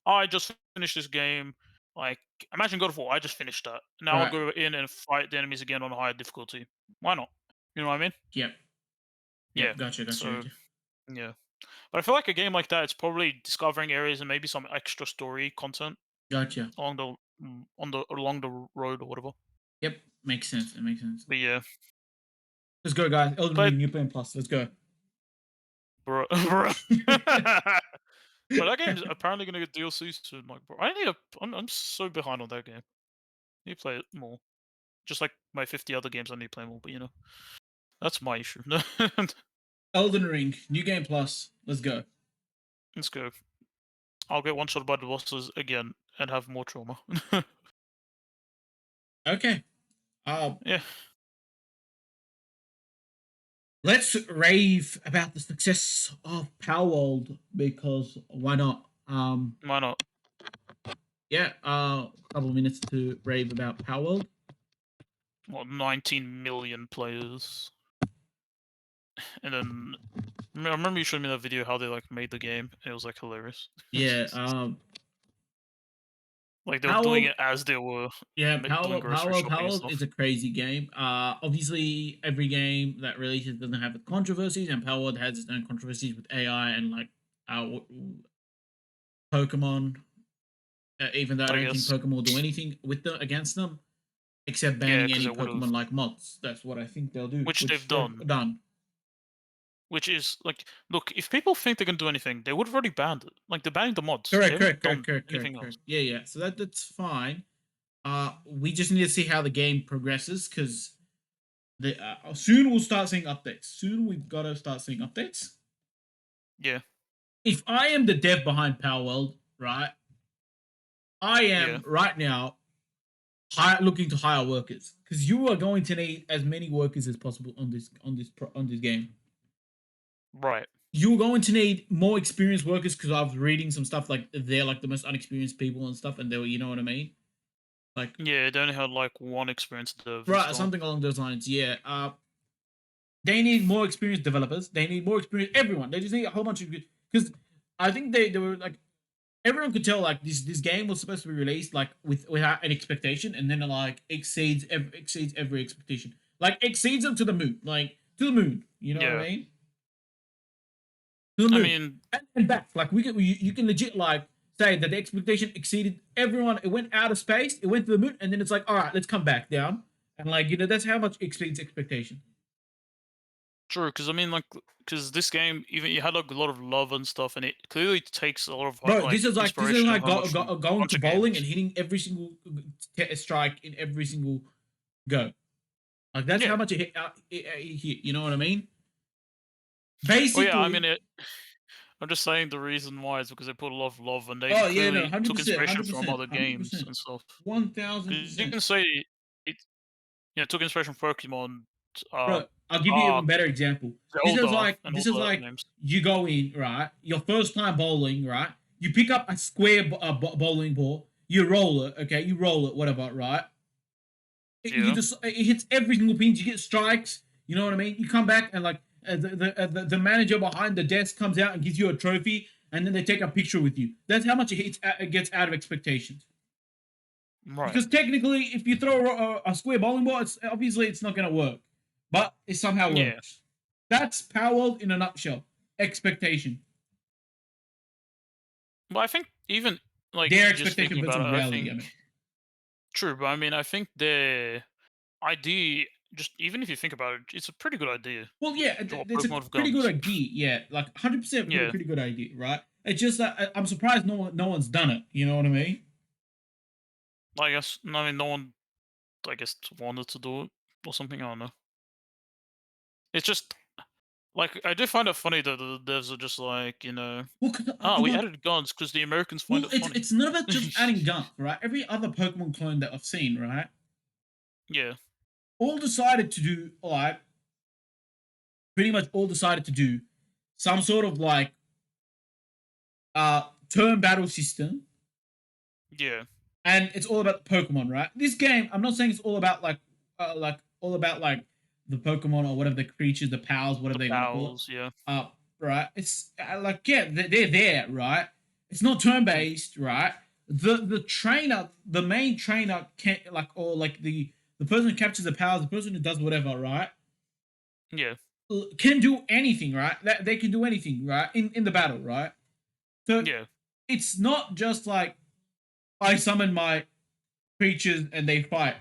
S1: "Oh, I just finished this game. Like, imagine God of War. I just finished that. Now I'll
S2: Right.
S1: go in and fight the enemies again on a higher difficulty. Why not? You know what I mean?
S2: Yep.
S1: Yeah.
S2: Yep. Gotcha. Gotcha.
S1: So
S2: Gotcha.
S1: yeah. But I feel like a game like that, it's probably discovering areas and maybe some extra story content
S2: Gotcha.
S1: along the along the road or whatever.
S2: Yep. Makes sense. It makes sense.
S1: But yeah,
S2: Let's go, guys. Elden
S1: but
S2: Ring, New Plan Plus. Let's go.
S1: bro, bro. But that game's apparently gonna get DLC soon. Like, bro, I'm so behind on that game. I need to play it more. Just like my 50 other games, I need to play more. But that's my issue.
S2: Elden Ring, New Game Plus. Let's go.
S1: Let's go. I'll get one shot by the bosses again and have more trauma.
S2: Okay. Uh,
S1: Yeah,
S2: let's rave about the success of palworld because why not?
S1: why not?
S2: Yeah. A couple of minutes to rave about palworld.
S1: What 19 million players, and then I remember you showed me that video how they like made the game. It was like hilarious.
S2: Yeah.
S1: Like they were doing
S2: Palworld,
S1: it as they were
S2: yeah,
S1: doing grocery shopping and
S2: Palworld is
S1: stuff.
S2: a crazy game. Obviously, every game that releases doesn't have its controversies, and Palworld has its own controversies with AI and like Pokemon. Even though I
S1: I
S2: don't think
S1: guess.
S2: Pokemon will do anything with them against them, except
S1: Yeah,
S2: banning
S1: because
S2: any
S1: it would have,
S2: Pokemon like mods. That's what I think they'll do,
S1: which they've
S2: which they've
S1: done.
S2: done.
S1: Which is like, look, if people think they can do anything, they would have already banned it. Like they're banning the mods. They
S2: Correct,
S1: haven't
S2: correct, correct,
S1: done
S2: correct,
S1: anything
S2: correct,
S1: else.
S2: correct. Yeah, yeah. So that's fine. We just need to see how the game progresses because the soon we'll start seeing updates. Soon we've got to start seeing updates.
S1: Yeah,
S2: If I am the dev behind Power World, right, I
S1: yeah,
S2: am right now looking to hire workers because you are going to need as many workers as possible on this game.
S1: right.
S2: You're going to need more experienced workers because I was reading some stuff like they're like the most unexperienced people and stuff, and they were, you know what I mean? Like,
S1: Yeah, they only had like one experienced dev and
S2: right,
S1: stuff.
S2: something along those lines. Yeah. They need more experienced developers. They need more experienced everyone. They just need a whole bunch of because I think they were like everyone could tell like this game was supposed to be released like without an expectation, and then it like exceeds every expectation. Like exceeds them to the moon, like to the moon. You know what I
S1: Yeah,
S2: mean? To the
S1: I
S2: moon
S1: mean,
S2: and back. Like you can legit like say that the expectation exceeded everyone. It went out of space. It went to the moon, and then it's like, all right, let's come back down. And like that's how much exceeds expectation.
S1: true. Because I mean, like, because this game, even you had like a lot of love and stuff, and it clearly takes a lot of
S2: Bro,
S1: like
S2: this is
S1: inspiration and
S2: like
S1: homage from a
S2: going
S1: bunch
S2: to
S1: of
S2: bowling and
S1: games.
S2: hitting every single strike in every single go. Like that's how
S1: Yeah.
S2: much it hit. You know what I mean?
S1: Well, yeah. I
S2: Basically.
S1: mean, I'm just saying the reason why is because they put a lot of love and they
S2: Oh yeah, no,
S1: clearly
S2: hundred
S1: took
S2: percent,
S1: inspiration
S2: hundred
S1: from
S2: percent,
S1: other
S2: hundred
S1: games
S2: percent,
S1: and stuff. 'Cause you
S2: 1000%.
S1: can say it, took inspiration from Pokemon, uh,
S2: Bro, I'll give you an even
S1: Ark,
S2: better example.
S1: Zelda, and
S2: This
S1: all
S2: is
S1: the
S2: like
S1: names.
S2: you go in right, your first time bowling, right? You pick up a square bowling ball, you roll it, okay? You roll it, whatever, right?
S1: Yeah,
S2: It hits every single pin. You get strikes. You know what I mean? You come back and like the manager behind the desk comes out and gives you a trophy, and then they take a picture with you. That's how much it gets out of expectations.
S1: right.
S2: Because technically, if you throw a square bowling ball, it's obviously it's not going to work, but it somehow
S1: Yeah,
S2: works. That's Power World in a nutshell. Expectation.
S1: but I think even like
S2: Their
S1: just
S2: expectation
S1: thinking about
S2: versus
S1: it, I
S2: reality.
S1: think
S2: I mean,
S1: true. But I mean, I think the idea, just even if you think about it, it's a pretty good idea.
S2: well, yeah,
S1: Draw
S2: it's a
S1: Pokemon with
S2: pretty good
S1: guns.
S2: idea. Yeah, like 100%
S1: Yeah,
S2: pretty good idea, right? It's just that I'm surprised no one's done it. You know what I mean?
S1: I guess. I mean, no one, I guess, wanted to do it or something. I don't know. It's just like I do find it funny that the devs are just like,
S2: Well, 'cause
S1: we added guns because the Americans find
S2: well,
S1: it funny.
S2: it's not about just adding guns, right? Every other Pokemon clone that I've seen, right,
S1: Yeah,
S2: all decided to do like pretty much all decided to do some sort of like turn battle system,
S1: yeah,
S2: and it's all about the Pokemon, right? This game, I'm not saying it's all about like all about like the Pokemon or whatever the creatures, the powers, whatever
S1: the
S2: they want to call it.
S1: pals. Yeah,
S2: Uh, right? It's like yeah, they're there, right? It's not turn
S1: mm,
S2: based, right? The trainer, the main trainer, can like or like the person who captures the powers, the person who does whatever, right?
S1: yeah,
S2: Can do anything, right? That they can do anything, right? In the battle, right? So
S1: yeah,
S2: it's not just like I summon my creatures and they fight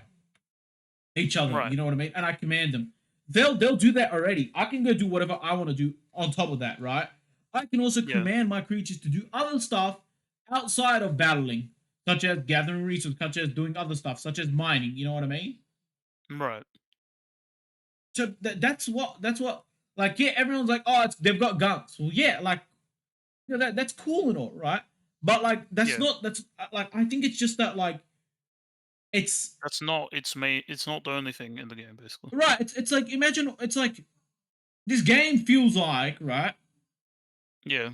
S2: each other.
S1: right.
S2: You know what I mean? And I command them. They'll do that already. I can go do whatever I want to do on top of that, right? I can also
S1: Yeah,
S2: command my creatures to do other stuff outside of battling, such as gathering resources, such as doing other stuff, such as mining. You know what I mean?
S1: right.
S2: So that's what like yeah, everyone's like, oh, they've got guns. Well, yeah, like that's cool and all, right? But like
S1: Yeah,
S2: that's like I think it's just that like it's
S1: that's not its main. It's not the only thing in the game, basically.
S2: right. It's like imagine it's like this game feels like right.
S1: Yeah,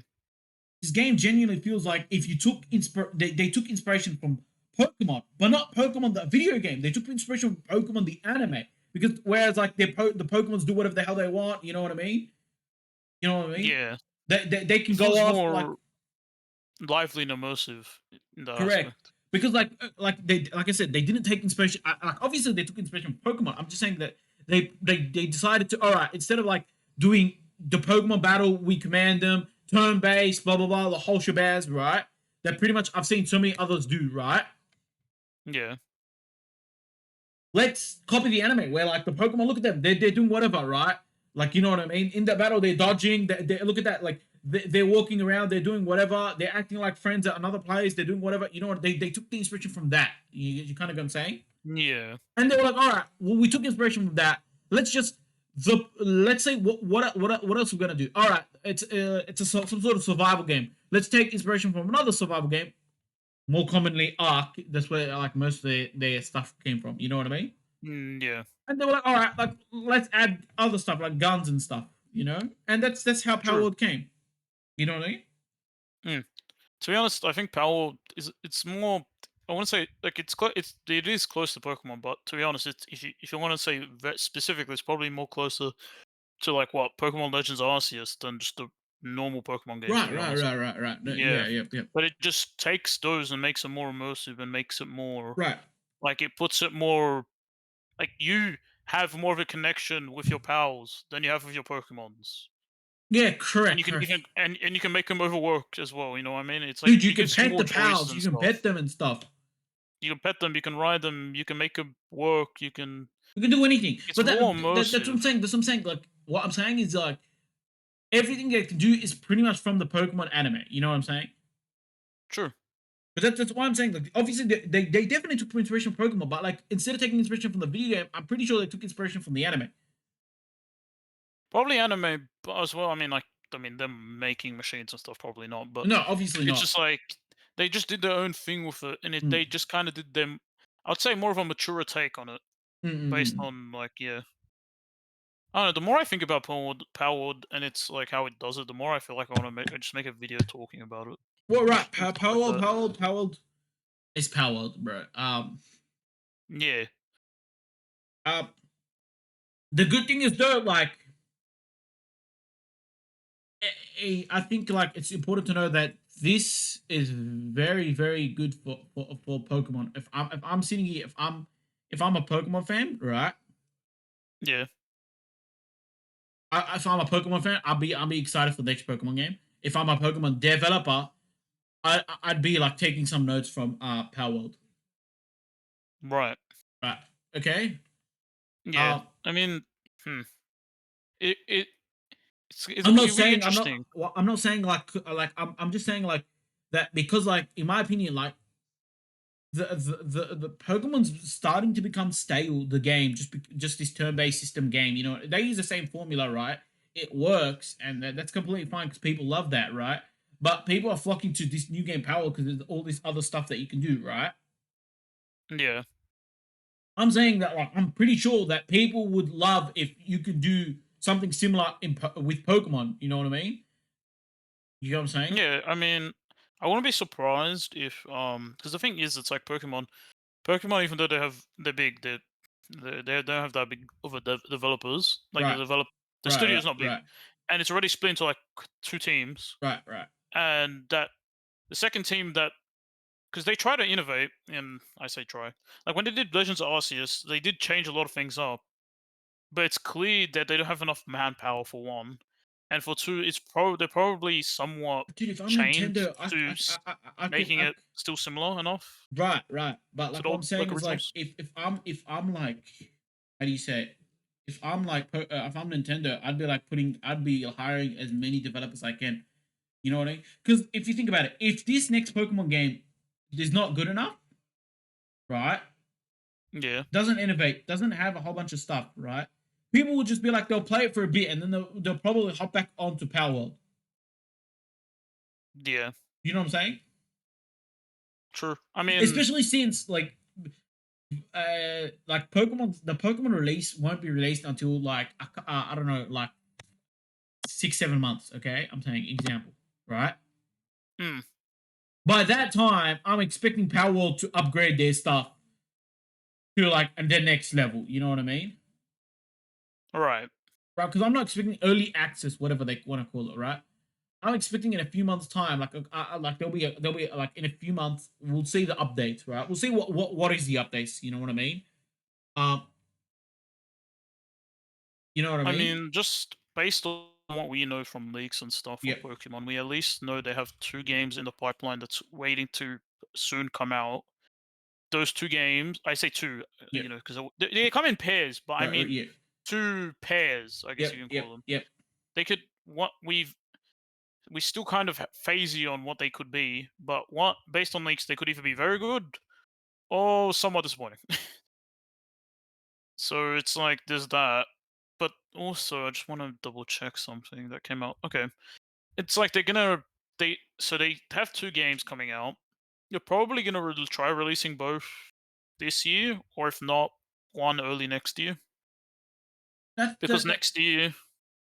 S2: This game genuinely feels like if you took they took inspiration from Pokemon, but not Pokemon the video game. They took inspiration from Pokemon the anime because whereas like the Pokemons do whatever the hell they want. You know what I mean? You know what I mean?
S1: yeah.
S2: They can
S1: It
S2: go
S1: feels
S2: off like
S1: more lively and immersive in that
S2: correct.
S1: aspect.
S2: because like I said, they didn't take inspiration. Like obviously they took inspiration from Pokemon. I'm just saying that they decided to, all right, instead of like doing the Pokemon battle, we command them turn based, blah blah blah, the whole shebaz, right? That pretty much I've seen so many others do, right?
S1: Yeah.
S2: Let's copy the anime where like the Pokemon, look at them, they're doing whatever, right? Like you know what I mean? In that battle, they're dodging. Look at that, like they're walking around, they're doing whatever, they're acting like friends at another place, they're doing whatever. You know what? They took the inspiration from that. You kind of get what I'm saying?
S1: Yeah.
S2: And they were like, all right, well, we took inspiration from that. Let's just let's say what else we're gonna do. All right, it's some sort of survival game. Let's take inspiration from another survival game, more commonly Ark. That's where like most of their stuff came from. You know what I mean?
S1: Yeah.
S2: And they were like, all right, like let's add other stuff like guns and stuff. You know, and that's how Power
S1: True.
S2: World came. You know what I mean?
S1: Mm. To be honest, I think Palworld is it's more. I want to say like it is close to Pokemon, but to be honest, it's if you want to say specifically, it's probably more closer to like what Pokemon Legends Arceus than just the normal Pokemon game. To
S2: Right,
S1: be
S2: right,
S1: honest,
S2: right, right, right. No,
S1: yeah.
S2: yeah, yeah, yeah.
S1: But it just takes those and makes it more immersive and makes it more
S2: Right.
S1: like it puts it more like you have more of a connection with your pals than you have with your Pokemons.
S2: Yeah,
S1: And
S2: correct, correct.
S1: and you can make them overworked as well. You know what I mean? It's like
S2: Dude, you
S1: it
S2: can
S1: gives you
S2: pet
S1: more
S2: the
S1: choices
S2: pals,
S1: and
S2: you can
S1: stuff.
S2: pet them and stuff.
S1: You can pet them, you can ride them, you can make them work. You can.
S2: You can do anything.
S1: It's
S2: But
S1: more
S2: that's what I'm
S1: immersive.
S2: saying. That's what I'm saying. Like what I'm saying is like everything they can do is pretty much from the Pokemon anime. You know what I'm saying?
S1: True.
S2: But that's why I'm saying. Like obviously they definitely took inspiration from Pokemon, but like instead of taking inspiration from the video game, I'm pretty sure they took inspiration from the anime.
S1: Probably anime as well. I mean, them making machines and stuff. Probably not, but
S2: No, obviously
S1: it's
S2: not.
S1: just like they just did their own thing with it, and
S2: Mm,
S1: they just kind of did them. I'd say more of a mature take on it,
S2: mm, mm,
S1: based
S2: mm.
S1: on like yeah. I don't know. The more I think about Power and it's like how it does it, the more I feel like I want to just make a video talking about it
S2: Well, right,
S1: and stuff
S2: Power
S1: like
S2: World,
S1: that.
S2: Power World, Power World is Power World, bro.
S1: Yeah,
S2: Uh, the good thing is though, like I think like it's important to know that this is very very good for Pokemon. If I'm sitting here, if I'm a Pokemon fan, right?
S1: yeah,
S2: If I'm a Pokemon fan, I'll be excited for the next Pokemon game. If I'm a Pokemon developer, I'd be like taking some notes from Power World,
S1: right.
S2: right? Okay.
S1: Yeah,
S2: Uh,
S1: I mean, hmm. It
S2: I'm not
S1: it'll be
S2: saying
S1: interesting.
S2: I'm not saying like I'm just saying like that because like in my opinion like the Pokemon's starting to become stale. The game just this turn based system game. You know they use the same formula, right? It works, and that's completely fine because people love that, right? But people are flocking to this new game Power because there's all this other stuff that you can do, right?
S1: Yeah,
S2: I'm saying that like I'm pretty sure that people would love if you could do something similar with Pokemon. You know what I mean? You know what I'm saying?
S1: yeah. I mean, I wouldn't be surprised if because the thing is, it's like Pokemon. Pokemon, even though they're big, they don't have that big of a developers. Like
S2: Right,
S1: the
S2: right,
S1: studio
S2: right,
S1: is not big,
S2: right,
S1: and it's already split into like two teams.
S2: right, right.
S1: And that the second team that because they try to innovate, and I say try. Like when they did Legends of Arceus, they did change a lot of things up, but it's clear that they don't have enough manpower for one, and for two, they're probably somewhat
S2: Dude, if I'm
S1: chained
S2: Nintendo,
S1: to
S2: I can,
S1: making it still similar enough
S2: right, right. But
S1: to
S2: like
S1: the
S2: what I'm
S1: old
S2: saying
S1: like
S2: is like
S1: originals.
S2: if I'm like, how do you say it? If I'm Nintendo, I'd be hiring as many developers as I can. You know what I mean? Because if you think about it, if this next Pokemon game is not good enough, right?
S1: Yeah,
S2: Doesn't innovate, doesn't have a whole bunch of stuff, right? People will just be like, they'll play it for a bit and then they'll probably hop back onto Power World.
S1: yeah,
S2: You know what I'm saying?
S1: true. I mean,
S2: Especially since like the Pokemon release won't be released until like I don't know, like 6 7 months. Okay, I'm saying example, right?
S1: hmm,
S2: By that time, I'm expecting Power World to upgrade their stuff to like and their next level. You know what I mean?
S1: right.
S2: Right? Because I'm not expecting early access, whatever they want to call it, right? I'm expecting in a few months' time, like there'll be like in a few months, we'll see the updates, right? We'll see what is the updates. You know what I mean? Um, you know what I
S1: I
S2: mean?
S1: mean, just based on what we know from leaks and stuff for
S2: Yeah,
S1: Pokemon, we at least know they have 2 games in the pipeline that's waiting to soon come out. Those 2 games, I say 2,
S2: yeah,
S1: because they come in pairs, but I mean
S2: yeah,
S1: 2 pairs, I guess
S2: yep,
S1: you can
S2: yep,
S1: call them.
S2: yep.
S1: They could what we still kind of phasey on what they could be, but what based on leaks, they could either be very good or somewhat disappointing. So it's like there's that. But also, I just want to double check something that came out. Okay, it's like they have 2 games coming out. You're probably gonna try releasing both this year, or if not, one early next year. Because
S2: That,
S1: next year,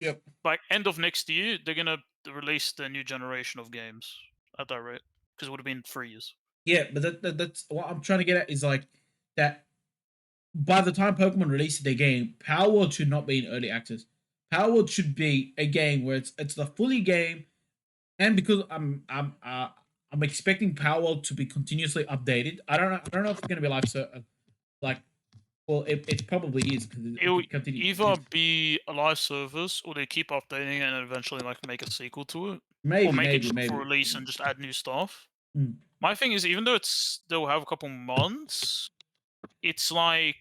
S2: yep.
S1: like end of next year, they're gonna release the new generation of games at that rate. Because it would have been 3 years.
S2: Yeah, but that's what I'm trying to get at is like that by the time Pokemon releases their game, Power World should not be in early access. Power World should be a game where it's the fully game, and because I'm expecting Power World to be continuously updated. I don't know if it's gonna be like well it probably is because
S1: It
S2: if
S1: will
S2: it continues
S1: either be a live service, or they keep updating it and eventually like make a sequel to it, or
S2: maybe
S1: make it
S2: maybe
S1: just for
S2: maybe.
S1: release and just add new stuff.
S2: Mm.
S1: My thing is, even though they'll have a couple months, it's like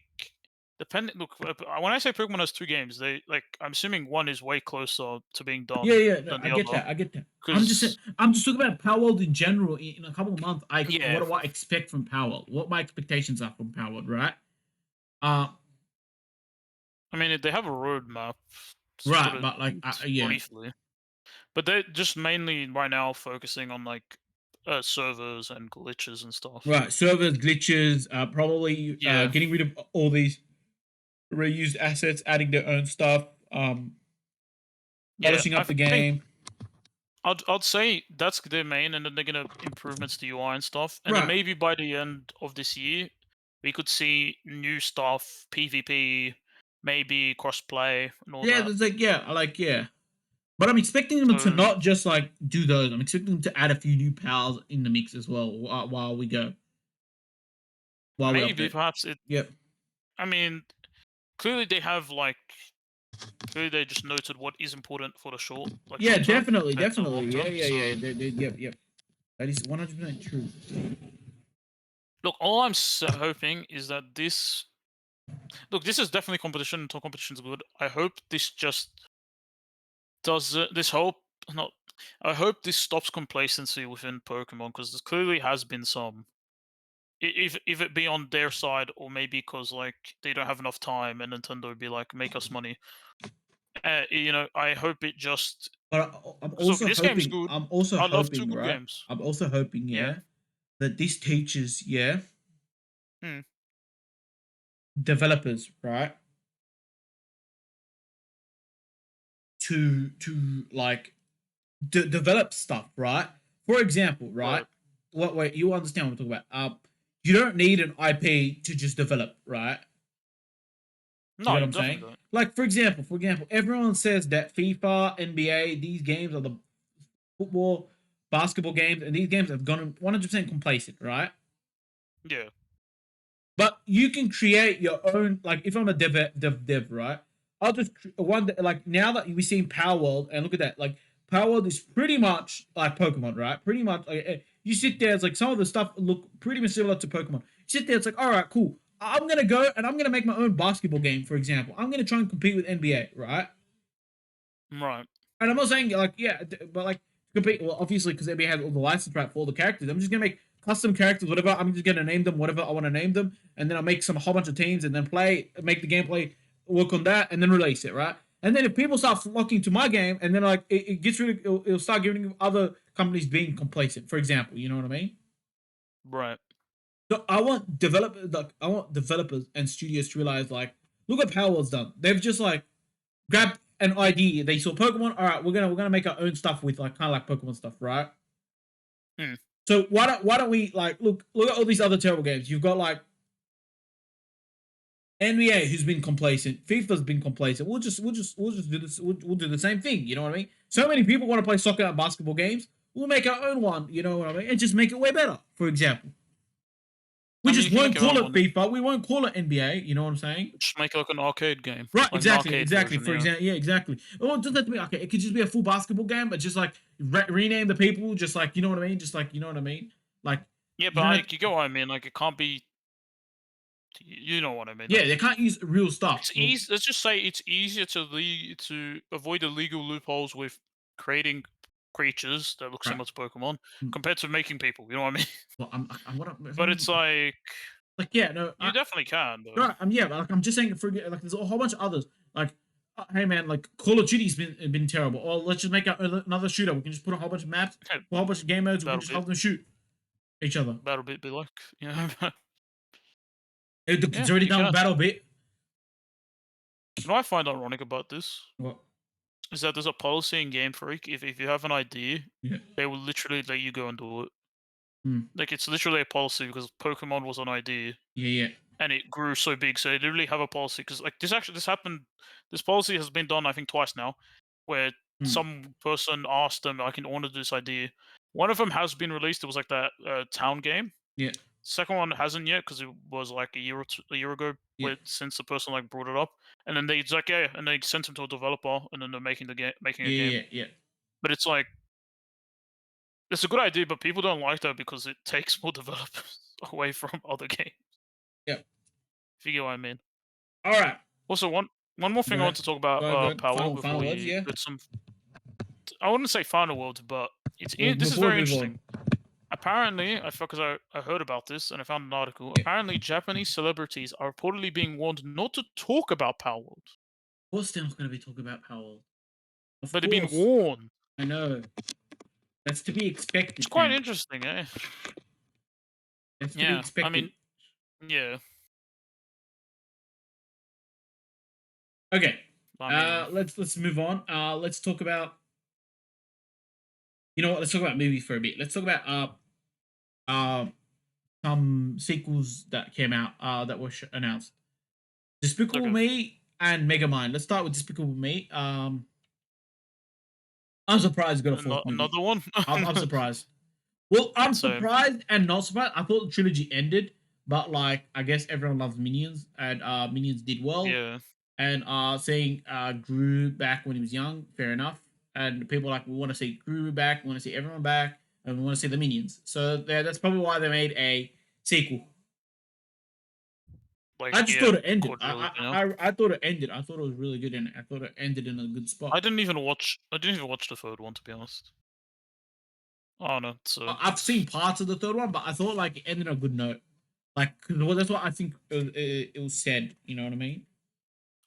S1: depending. Look, when I say Pokemon has 2 games, I'm assuming one is way closer to being
S2: Yeah,
S1: done
S2: yeah, no,
S1: than
S2: I
S1: the
S2: get
S1: other.
S2: that. I get that.
S1: Because
S2: I'm just talking about Power World in general. In a couple of months, what
S1: yeah,
S2: do I expect from Power World? What my expectations are from Power World, right? Uh,
S1: I mean they have a roadmap. To put
S2: right,
S1: it
S2: but like, yeah,
S1: briefly, but they're just mainly right now focusing on like servers and glitches and stuff.
S2: right. Servers glitches, probably
S1: Yeah,
S2: getting rid of all these reused assets, adding their own stuff,
S1: yeah.
S2: polishing
S1: I
S2: up the
S1: think
S2: game.
S1: I'd say that's their main, and then they're gonna improvements to UI and stuff, and then
S2: Right.
S1: maybe by the end of this year, we could see new stuff, PvP, maybe crossplay and all
S2: Yeah,
S1: that.
S2: there's like yeah. But I'm expecting them to
S1: So
S2: not just like do those. I'm expecting them to add a few new pals in the mix as well while we go while we
S1: maybe
S2: update.
S1: perhaps it.
S2: Yep.
S1: I mean, clearly they have clearly they just noted what is important for the
S2: Yeah,
S1: short term
S2: definitely,
S1: compared to the
S2: definitely.
S1: long
S2: Yeah,
S1: term.
S2: yeah, yeah.
S1: So
S2: Yep, yep. That is 100% true.
S1: look, all I'm hoping is that this is definitely competition until competition's good. I hope this just does this whole not. I hope this stops complacency within Pokemon, because there clearly has been some. If it be on their side, or maybe because like they don't have enough time, and Nintendo would be like, make us money. I hope it just
S2: But I'm
S1: because look,
S2: also
S1: this game's
S2: hoping.
S1: good.
S2: I'm also
S1: I love 2
S2: hoping,
S1: good
S2: right?
S1: games.
S2: I'm also hoping,
S1: Yeah.
S2: yeah, that this teaches, yeah,
S1: Hmm.
S2: developers, right, to like develop stuff, right? For example, right?
S1: Right.
S2: What wait, you understand what I'm talking about? You don't need an IP to just develop, right? Do you
S1: No,
S2: get what
S1: you
S2: I'm saying?
S1: definitely don't.
S2: Like for example, everyone says that FIFA, NBA, these games are the football, basketball games, and these games have gone 100% complacent, right?
S1: Yeah.
S2: But you can create your own. Like if I'm a dev, right? I'll just one like now that we've seen Power World and look at that, like Power World is pretty much like Pokemon, right? Pretty much like you sit there, it's like some of the stuff look pretty much similar to Pokemon. You sit there, it's like all right, cool. I'm gonna go and I'm gonna make my own basketball game, for example. I'm gonna try and compete with NBA, right?
S1: Right.
S2: And I'm not saying like yeah, but like compete. Well, obviously because NBA has all the license right for all the characters. I'm just gonna make custom characters, whatever. I'm just gonna name them whatever I want to name them, and then I'll make some a whole bunch of teams, and then make the gameplay work on that, and then release it, right? And then if people start flocking to my game, and then like it gets rid of, it'll start giving other companies being complacent. For example, you know what I mean?
S1: Right.
S2: So I want developers and studios to realize like, look what Power World's done. They've just like grabbed an idea. They saw Pokemon. All right, we're gonna make our own stuff with like kind of like Pokemon stuff, right?
S1: Hmm.
S2: So why don't we like look at all these other terrible games? You've got like NBA who's been complacent, FIFA's been complacent. We'll just do this. We'll do the same thing. You know what I mean? So many people want to play soccer and basketball games. We'll make our own one. You know what I mean? And just make it way better. For example, we
S1: I mean,
S2: just
S1: you can make
S2: won't
S1: your
S2: call
S1: own
S2: it
S1: one.
S2: FIFA. We won't call it NBA. You know what I'm saying?
S1: Just make like an arcade game,
S2: Right,
S1: like an
S2: exactly,
S1: arcade
S2: exactly.
S1: version.
S2: For
S1: Yeah.
S2: example, yeah, exactly. Oh, it doesn't have to be okay. It could just be a full basketball game, but just like rename the people, just like you know what I mean, just like you know what I mean. Like
S1: Yeah,
S2: you
S1: but
S2: don't have,
S1: like, you get what I mean. Like, it can't be. You know what I mean.
S2: yeah,
S1: Like,
S2: they can't use real stuff.
S1: it's
S2: Well,
S1: easy. Let's just say it's easier to avoid the legal loopholes with creating creatures that look
S2: right.
S1: similar to Pokemon
S2: Mm,
S1: compared to making people. You know what I mean?
S2: well, I'm what
S1: But it's
S2: like yeah, no,
S1: you definitely can though.
S2: no, yeah, but like I'm just saying for like there's a whole bunch of others. Like, hey man, like Call of Duty's been terrible. Or let's just make another shooter. We can just put a whole bunch of maps, a whole bunch of game modes. We can
S1: That'll
S2: just
S1: be
S2: have them shoot each other.
S1: that'll be like, you know.
S2: It's
S1: Yeah,
S2: already
S1: you
S2: done with
S1: can.
S2: Battle Bit.
S1: You know, what I find ironic about this
S2: What?
S1: is that there's a policy in Game Freak. If you have an idea,
S2: Yeah.
S1: they will literally let you go and do it.
S2: Hmm.
S1: Like, it's literally a policy because Pokemon was an idea
S2: Yeah, yeah.
S1: and it grew so big. So they literally have a policy because like this happened. This policy has been done, I think, twice now, where
S2: Hmm.
S1: some person asked them, "I can honor this idea." One of them has been released. It was like that town game.
S2: Yeah,
S1: Second one hasn't yet because it was like a year ago
S2: yeah,
S1: since the person like brought it up, and then it's like yeah, and they sent him to a developer, and then they're making a
S2: yeah,
S1: game.
S2: yeah, yeah.
S1: But it's like it's a good idea, but people don't like that because it takes more developers away from other games.
S2: Yeah.
S1: If you get what I mean.
S2: All right.
S1: Also, one more
S2: Go
S1: thing I want
S2: ahead.
S1: to talk about
S2: Go ahead. Go ahead.
S1: Power World
S2: Final
S1: before
S2: words.
S1: you
S2: Yeah.
S1: get some. I wouldn't say final words, but
S2: Well,
S1: this is
S2: before we
S1: very
S2: move
S1: interesting.
S2: on.
S1: Apparently, because I heard about this and I found an article.
S2: Yeah.
S1: Apparently, Japanese celebrities are reportedly being warned not to talk about Power World,
S2: Of course, they're not going to be talking about Powell. Of
S1: but they've been
S2: course.
S1: warned.
S2: I know. That's to be
S1: It's
S2: expected,
S1: quite
S2: man.
S1: interesting, eh?
S2: That's to be
S1: Yeah, I
S2: expected.
S1: mean, yeah,
S2: Okay.
S1: I mean,
S2: Let's move on. Let's talk about. You know what? Let's talk about movies for a bit. Let's talk about uh some sequels that came out that were announced. Despicable
S1: okay,
S2: Me and Megamind. Let's start with Despicable Me. I'm surprised it got a fourth movie.
S1: another one.
S2: I'm surprised. Well, I'm
S1: Same.
S2: surprised and not surprised. I thought the trilogy ended, but like I guess everyone loves Minions, and Minions did well.
S1: Yeah,
S2: And seeing Gru back when he was young, fair enough. And people are like, we want to see Gru back, we want to see everyone back, and we want to see the Minions. So that's probably why they made a sequel.
S1: like
S2: I just
S1: yeah,
S2: thought it ended.
S1: quadrillion.
S2: I thought it ended. I thought it was really good, and I thought it ended in a good spot.
S1: I didn't even watch. I didn't even watch the third one, to be honest. Oh no, so
S2: I've seen parts of the third one, but I thought like it ended on a good note. Like, well, that's what I think it was said. You know what I mean?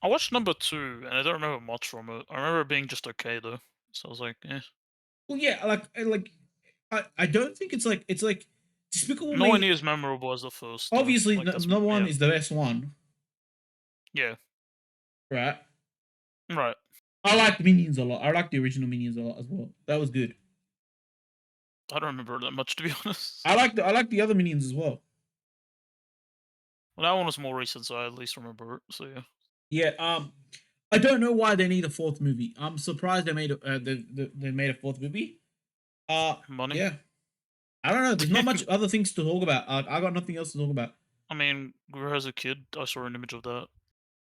S1: I watched number two, and I don't remember much from it. I remember it being just okay though. So I was like, eh.
S2: Well, yeah, I don't think it's like Despicable
S1: Nowhere
S2: Me.
S1: near as memorable as the first. Though.
S2: Obviously,
S1: Like that's
S2: number one
S1: yeah,
S2: is the best one,
S1: yeah,
S2: right?
S1: right.
S2: I like Minions a lot. I like the original Minions a lot as well. That was good.
S1: I don't remember that much, to be honest.
S2: I like the other Minions as well.
S1: Well, that one was more recent, so I at least remember it. So yeah,
S2: Yeah. I don't know why they need a fourth movie. I'm surprised they made a fourth movie.
S1: money.
S2: Yeah. I don't know. There's not much other things to talk about. I got nothing else to talk about.
S1: I mean, Guru has a kid. I saw an image of that.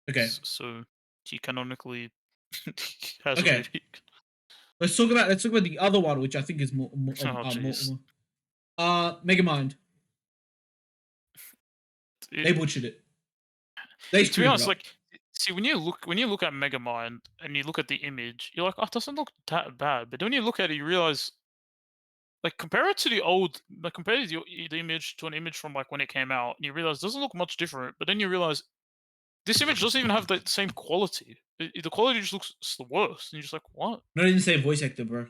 S2: Okay.
S1: So he canonically has a
S2: Okay.
S1: baby.
S2: Let's talk about the other one, which I think is
S1: Oh jeez.
S2: Megamind. They butchered it. They
S1: To be
S2: screwed it
S1: honest,
S2: up.
S1: like, see when you look at Megamind and you look at the image, you're like, oh, it doesn't look that bad. But then when you look at it, you realize, like, compare it to the old, like, compare the image to an image from like when it came out, and you realize it doesn't look much different. But then you realize this image doesn't even have the same quality. The quality just looks the worst, and you're just like, what?
S2: Not even the same voice actor, bro.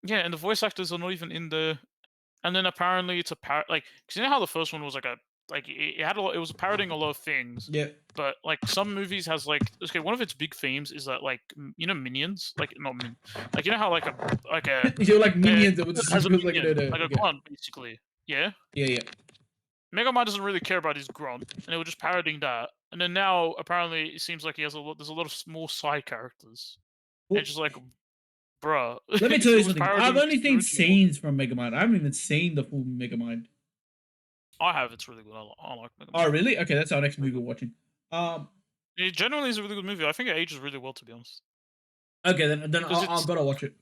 S1: Yeah, and the voice actors are not even in the. And then apparently it's a like, cause you know how the first one was like it had a lot, it was parroting a lot of things,
S2: Yeah.
S1: but like some movies has like okay, one of its big themes is that like you know Minions, like not like you know how like a
S2: You're like
S1: uh,
S2: Minions that would just
S1: has a
S2: look like
S1: minion,
S2: no,
S1: like a
S2: yeah.
S1: grunt basically, yeah.
S2: Yeah, yeah.
S1: Mega Man doesn't really care about his grunt, and they were just parroting that. and then now apparently it seems like he has a lot. There's a lot of more side characters. And
S2: Well,
S1: it's just like, bruh,
S2: let me tell
S1: if it
S2: you
S1: was
S2: something. I've
S1: parodying
S2: only
S1: the
S2: seen
S1: original,
S2: scenes from Megamind. I haven't even seen the full Megamind.
S1: I have. It's really good. I like
S2: Oh,
S1: Megamind.
S2: really? Okay, that's our next
S1: Really
S2: movie
S1: good.
S2: we're watching. Um,
S1: It generally is a really good movie. I think it ages really well, to be honest,
S2: okay, then
S1: because
S2: I'll
S1: it's
S2: gotta watch it.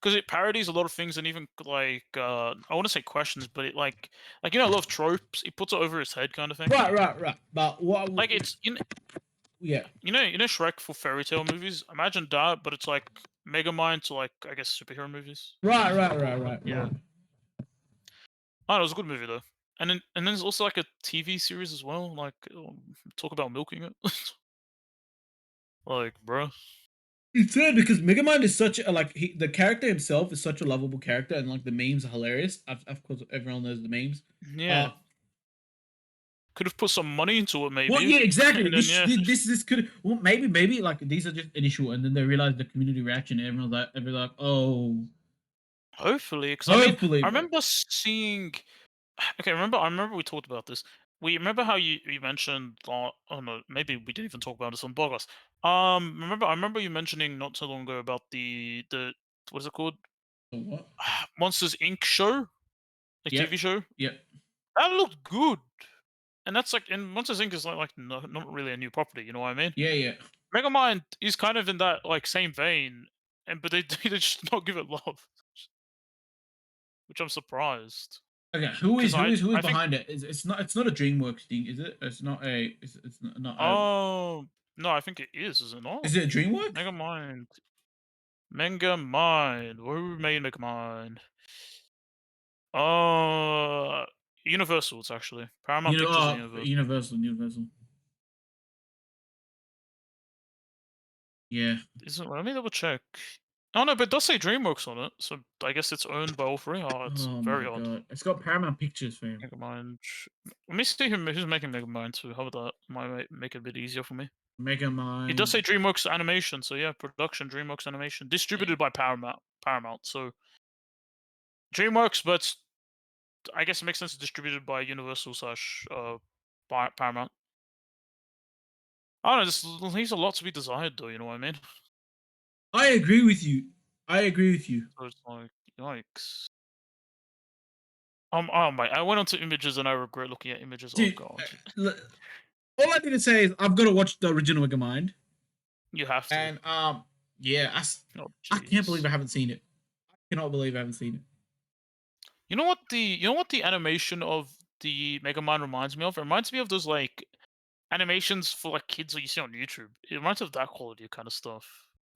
S1: because it parodies a lot of things and even like I want to say questions, but it like you know a lot of tropes. It puts it over his head, kind of thing.
S2: Right. But what?
S1: Like it's
S2: Yeah.
S1: you know Shrek for fairy tale movies. Imagine that, but it's like Megamind to like I guess superhero movies.
S2: Right.
S1: Yeah, oh, it was a good movie though. And then there's also like a TV series as well. Like talk about milking it. Like, bro.
S2: It's sad because Megamind is such a the character himself is such a lovable character, and like the memes are hilarious. Of course, everyone knows the memes.
S1: Yeah,
S2: Uh,
S1: could have put some money into it
S2: well,
S1: maybe,
S2: yeah, exactly.
S1: and then yeah,
S2: This could well maybe like these are just initial, and then they realize the community reaction, and everyone's like, oh,
S1: hopefully, because I mean,
S2: hopefully,
S1: I
S2: bro.
S1: remember seeing. Okay, I remember we talked about this. We remember how you mentioned. Oh no, maybe we didn't even talk about this on podcast. I remember you mentioning not so long ago about the what is it called?
S2: So what?
S1: Monsters Inc. show, like
S2: Yep,
S1: TV show.
S2: yep,
S1: That looked good, and that's like, and Monsters Inc. is like no, not really a new property. You know what I mean?
S2: yeah.
S1: Megamind is kind of in that like same vein, and but they they just not give it love, which I'm surprised
S2: Okay,
S1: because
S2: who is
S1: I think
S2: behind it? It's not a DreamWorks thing, is it? It's not a
S1: oh no, I think it is it not?
S2: is it a DreamWorks?
S1: Megamind, Megamind, who made Megamind? Uh, Universal. It's actually Paramount Pictures and Universal.
S2: Universal. Yeah.
S1: Isn't? Let me double check. Oh no, but it does say DreamWorks on it, so I guess it's owned by all three. Oh, it's
S2: Oh
S1: very
S2: my
S1: odd.
S2: god, it's got Paramount Pictures, fam.
S1: Megamind. Let me see who's making Megamind too. How about that? Might make it a bit easier for me. It does say
S2: Megamind.
S1: DreamWorks Animation, so yeah, production DreamWorks Animation,
S2: Yeah.
S1: distributed by Paramount. Paramount, so DreamWorks, but I guess it makes sense. It's distributed by Universal slash Paramount. I don't know. This leaves a lot to be desired, though. You know what I mean?
S2: I agree with you. I agree with you,
S1: So it's like, yikes. Oh my! I went onto images and I regret looking at images. Oh
S2: dude.
S1: god,
S2: All I need to say is I've got to watch the original Megamind,
S1: you have to.
S2: and yeah,
S1: Oh
S2: I can't believe
S1: jeez.
S2: I haven't seen it. I cannot believe I haven't seen it.
S1: You know what the animation of the Megamind reminds me of? It reminds me of those like animations for like kids that you see on YouTube. It reminds me of that quality kind of stuff.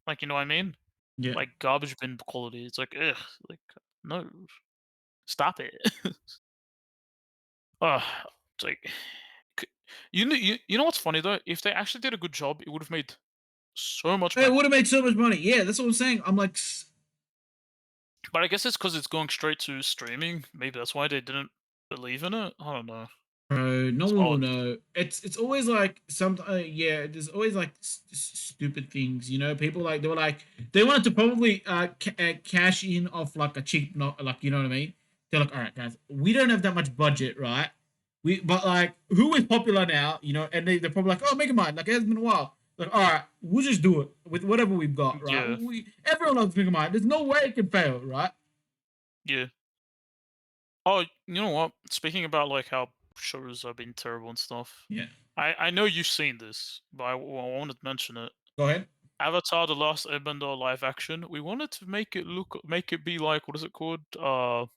S1: Like you know what I mean?
S2: Yeah.
S1: Like garbage bin quality. It's like ugh, like no, stop it. Ugh, it's like c- you know what's funny though? If they actually did a good job, it would have made so much
S2: Hey, it
S1: money.
S2: would have made so much money. Yeah, that's what I'm saying. I'm like,
S1: But I guess it's because it's going straight to streaming. Maybe that's why they didn't believe in it. I don't know.
S2: bro, no
S1: It's
S2: one will
S1: odd.
S2: know. It's always like some yeah. There's always like stupid things, you know. People like they wanted to probably cash in off like a cheap, not like you know what I mean. They're like, all right, guys, we don't have that much budget, right? But like who is popular now, you know? And they're probably like, oh, Megamind, like it has been a while. Like, all right, we'll just do it with whatever we've got, right?
S1: Yeah,
S2: Everyone loves Megamind. There's no way it can fail, right?
S1: yeah. Oh, you know what? Speaking about like how shows have been terrible and stuff,
S2: Yeah.
S1: I know you've seen this, but I wanted to mention it.
S2: Go ahead.
S1: Avatar: The Last Airbender live action. We wanted to make it be like what is it called? Oh,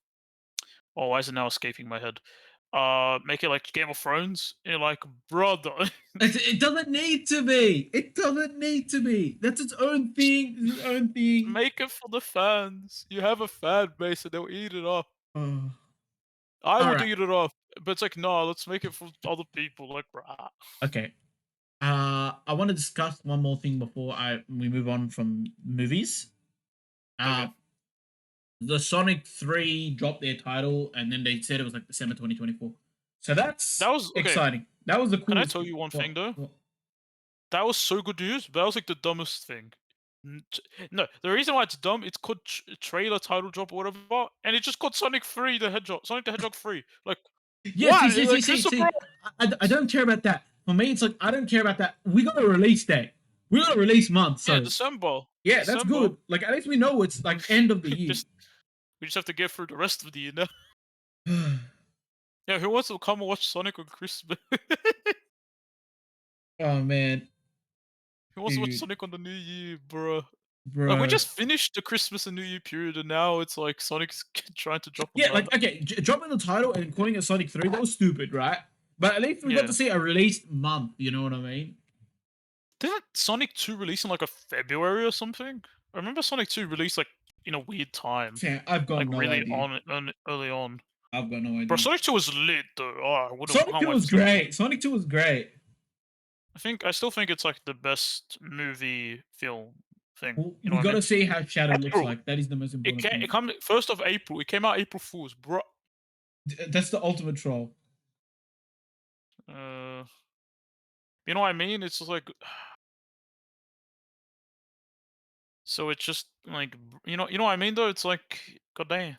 S1: why is it now escaping my head? Make it like Game of Thrones. You're like, brother,
S2: It doesn't need to be. It doesn't need to be. That's its own thing. It's its own thing.
S1: make it for the fans. You have a fan base, and they'll eat it up.
S2: Oh.
S1: I
S2: All
S1: would
S2: right.
S1: eat it up, but it's like, no, let's make it for other people. Like, bruh.
S2: Okay. I want to discuss one more thing before I we move on from movies.
S1: Okay,
S2: Uh, the Sonic 3 dropped their title, and then they said it was like December 2024. So
S1: that
S2: that's
S1: was okay.
S2: exciting. That was the
S1: Can I
S2: coolest
S1: tell
S2: thing.
S1: you one thing though?
S2: What?
S1: That was so good news, but that was like the dumbest thing. No, the reason why it's dumb, it's called trailer title drop or whatever, and it's just called Sonic the Hedgehog 3. Like,
S2: Yeah,
S1: what? Like,
S2: see.
S1: surprise!
S2: I don't care about that. for me, it's like I don't care about that. We got a release date. We got a release month.
S1: Yeah,
S2: So
S1: December.
S2: yeah, that's
S1: December.
S2: good. Like at least we know it's like end of the year.
S1: just we just have to get through the rest of the year now. Yeah, who wants to come and watch Sonic on Christmas?
S2: Oh man,
S1: Who wants to watch
S2: dude,
S1: Sonic on the New Year, bro? Like we
S2: bro.
S1: just finished the Christmas and New Year period, and now it's like Sonic's trying to drop
S2: Yeah,
S1: another.
S2: like okay, dropping the title and calling it Sonic 3, that was stupid, right? But at least we got
S1: Yeah.
S2: to see a released month. You know what I mean?
S1: Didn't Sonic 2 release in like a February or something? I remember Sonic 2 released like in a weird time,
S2: Sam, I've got
S1: like
S2: no
S1: really
S2: idea.
S1: early on.
S2: I've got no
S1: Bro,
S2: idea.
S1: Sonic 2 was lit though. Oh, I wouldn't
S2: Sonic
S1: can't
S2: 2
S1: wait
S2: was
S1: for Sonic 2.
S2: great. Sonic 2 was great.
S1: I still think it's like the best movie film thing. You know
S2: We
S1: what I
S2: got
S1: mean?
S2: to see how Shadow looks
S1: April.
S2: like. That is the most important
S1: It
S2: thing.
S1: come 1st of April. It came out April Fools, bro.
S2: That's the ultimate troll.
S1: Uh, you know what I mean? It's just like so. It's just like you know what I mean though. It's like goddamn.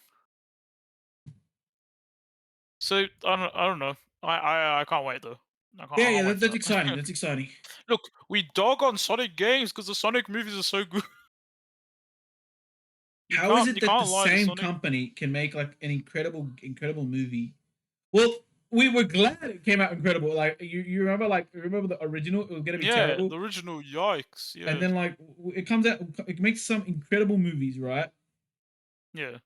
S1: So I don't know. I can't wait though.
S2: Yeah,
S1: I
S2: yeah,
S1: can't wait for
S2: that's exciting.
S1: that.
S2: That's exciting.
S1: Look, we dog on Sonic games because the Sonic movies are so good. You
S2: How is
S1: can't
S2: it
S1: you
S2: that the
S1: can't lie to
S2: same
S1: Sonic.
S2: company can make like an incredible movie? Well, we were glad it came out incredible. Like you remember, like remember the original? It was gonna be
S1: Yeah,
S2: terrible,
S1: the original. Yikes.
S2: and
S1: Yeah,
S2: then like it comes out, it makes some incredible movies, right?
S1: yeah.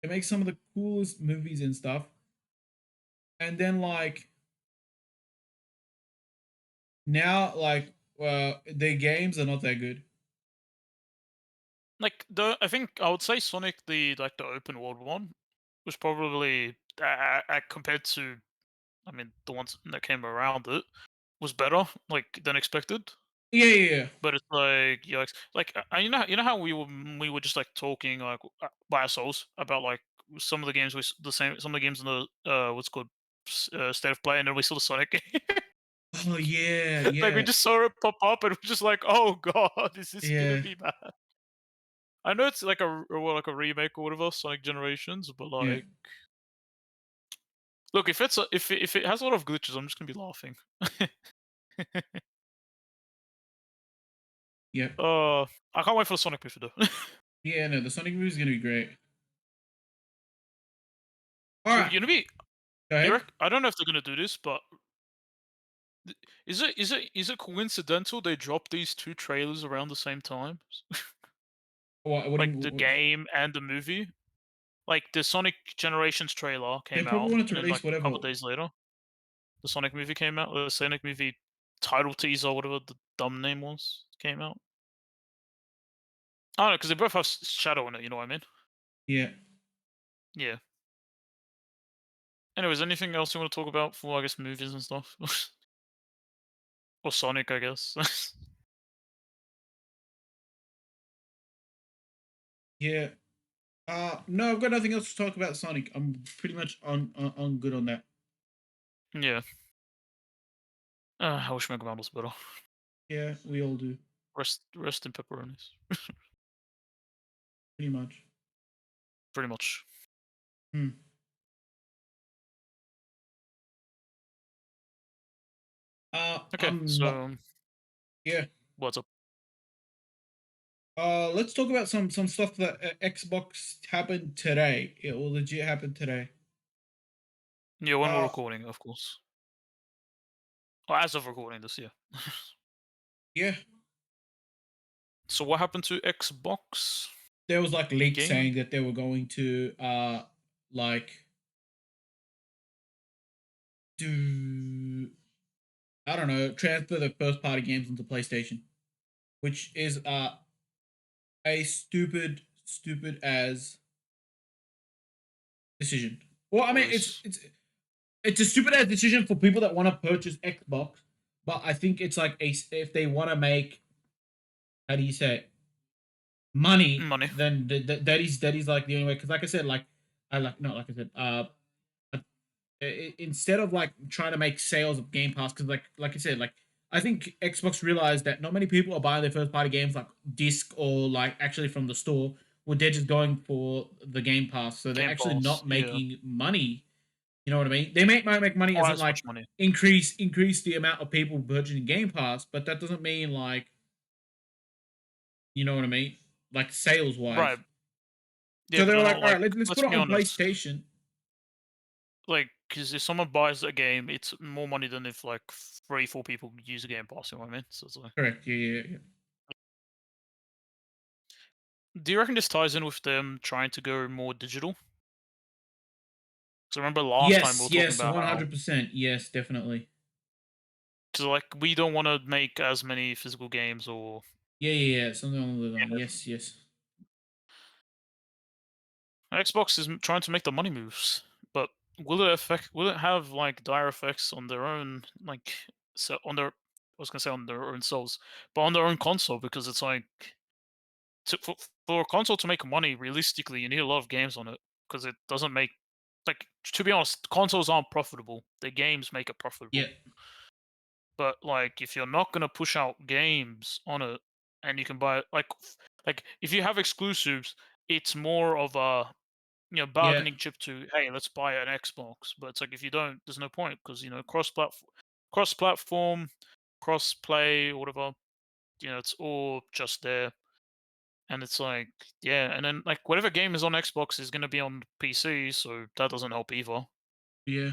S2: It makes some of the coolest movies and stuff, and then like now like the games are not that good.
S1: Like I think I would say Sonic the open world one was probably compared to the ones that came around it was better like than expected.
S2: Yeah, yeah, yeah.
S1: But it's like yikes. Like you know how we were just like talking like by ourselves about like some of the games the same some of the games in the what's called state of play, and then we saw the Sonic game.
S2: Oh yeah,
S1: Like we
S2: yeah,
S1: just saw it pop up and we're just like, oh god, is this gonna
S2: yeah,
S1: be bad? I know it's like like a remake or whatever, Sonic Generations, but
S2: yeah,
S1: like, look, if it has a lot of glitches, I'm just gonna be laughing.
S2: yeah,
S1: uh, I can't wait for the Sonic movie though.
S2: yeah. No, the Sonic movie is gonna be great. All right,
S1: You know, be
S2: go ahead.
S1: I don't know if they're gonna do this, but is it coincidental they dropped these two trailers around the same time?
S2: What do
S1: Like
S2: you?
S1: the game and the movie? Like the Sonic Generations trailer
S2: They
S1: came
S2: probably
S1: out,
S2: wanted to
S1: and then
S2: release
S1: like a
S2: whatever.
S1: couple of days later, the Sonic movie came out. The Sonic movie title teaser, whatever the dumb name was, came out. I don't know because they both have Shadow in it. You know what I mean?
S2: Yeah,
S1: Yeah. Anyways, anything else you want to talk about for I guess movies and stuff, or Sonic, I guess.
S2: yeah. No, I've got nothing else to talk about Sonic. I'm pretty much on good on that.
S1: Yeah. I wish Mega Man was better.
S2: Yeah, we all do,
S1: Rest in pepperonis.
S2: pretty much.
S1: Pretty much.
S2: Hmm.
S1: Okay,
S2: I'm not.
S1: so
S2: Yeah.
S1: what's up?
S2: Let's talk about some stuff that Xbox happened today. It will legit happen today.
S1: Yeah, when we're
S2: Uh,
S1: recording, of course. Well, as of recording this, yeah.
S2: yeah.
S1: So what happened to Xbox
S2: There was like leaks
S1: gaming?
S2: saying that they were going to like do, I don't know, transfer the first party games into PlayStation, which is a stupid as decision. Well, I mean,
S1: Choice.
S2: it's a stupid ass decision for people that want to purchase Xbox, but I think it's like if they want to make, how do you say it, money,
S1: Money.
S2: then that is like the only way. Because like I said, like I like not like I said, instead of like trying to make sales of Game Pass, because like I said, like I think Xbox realized that not many people are buying their first party games like disc or like actually from the store. Well, they're just going for the Game Pass, so they're
S1: Game
S2: actually
S1: Pass.
S2: not
S1: Yeah.
S2: making money You know what I mean? They might make money as
S1: Quite
S2: in
S1: as much
S2: like
S1: money.
S2: increase the amount of people purchasing Game Pass, but that doesn't mean like you know what I mean? Like sales wise.
S1: Right. Yeah,
S2: So
S1: but
S2: they were
S1: they're
S2: like,
S1: not
S2: all
S1: like,
S2: right, let's
S1: let's
S2: put it
S1: be
S2: on
S1: honest.
S2: PlayStation.
S1: Like, because if someone buys a game, it's more money than if like three, four people use a Game Pass. You know what I mean? So it's like,
S2: Correct. Yeah.
S1: do you reckon this ties in with them trying to go more digital? Because I remember last time we were talking
S2: Yes,
S1: about how,
S2: 100%. Yes, definitely.
S1: because like we don't want to make as many physical games or
S2: Yeah. Something along those lines.
S1: yeah.
S2: Yes.
S1: Xbox is trying to make the money moves, but will it affect? Will it have like dire effects on their own, like so on their? I was gonna say on their own souls, but on their own console because it's like for a console to make money realistically, you need a lot of games on it because it doesn't make like to be honest, consoles aren't profitable. The games make it
S2: Yeah.
S1: profitable. But like if you're not gonna push out games on it and you can buy it like if you have exclusives, it's more of a
S2: Yeah.
S1: bargaining chip to hey, let's buy an Xbox. But it's like if you don't, there's no point because cross platform, cross play, whatever. It's all just there. And it's like, yeah, and then like whatever game is on Xbox is gonna be on PC, so that doesn't help either.
S2: Yeah.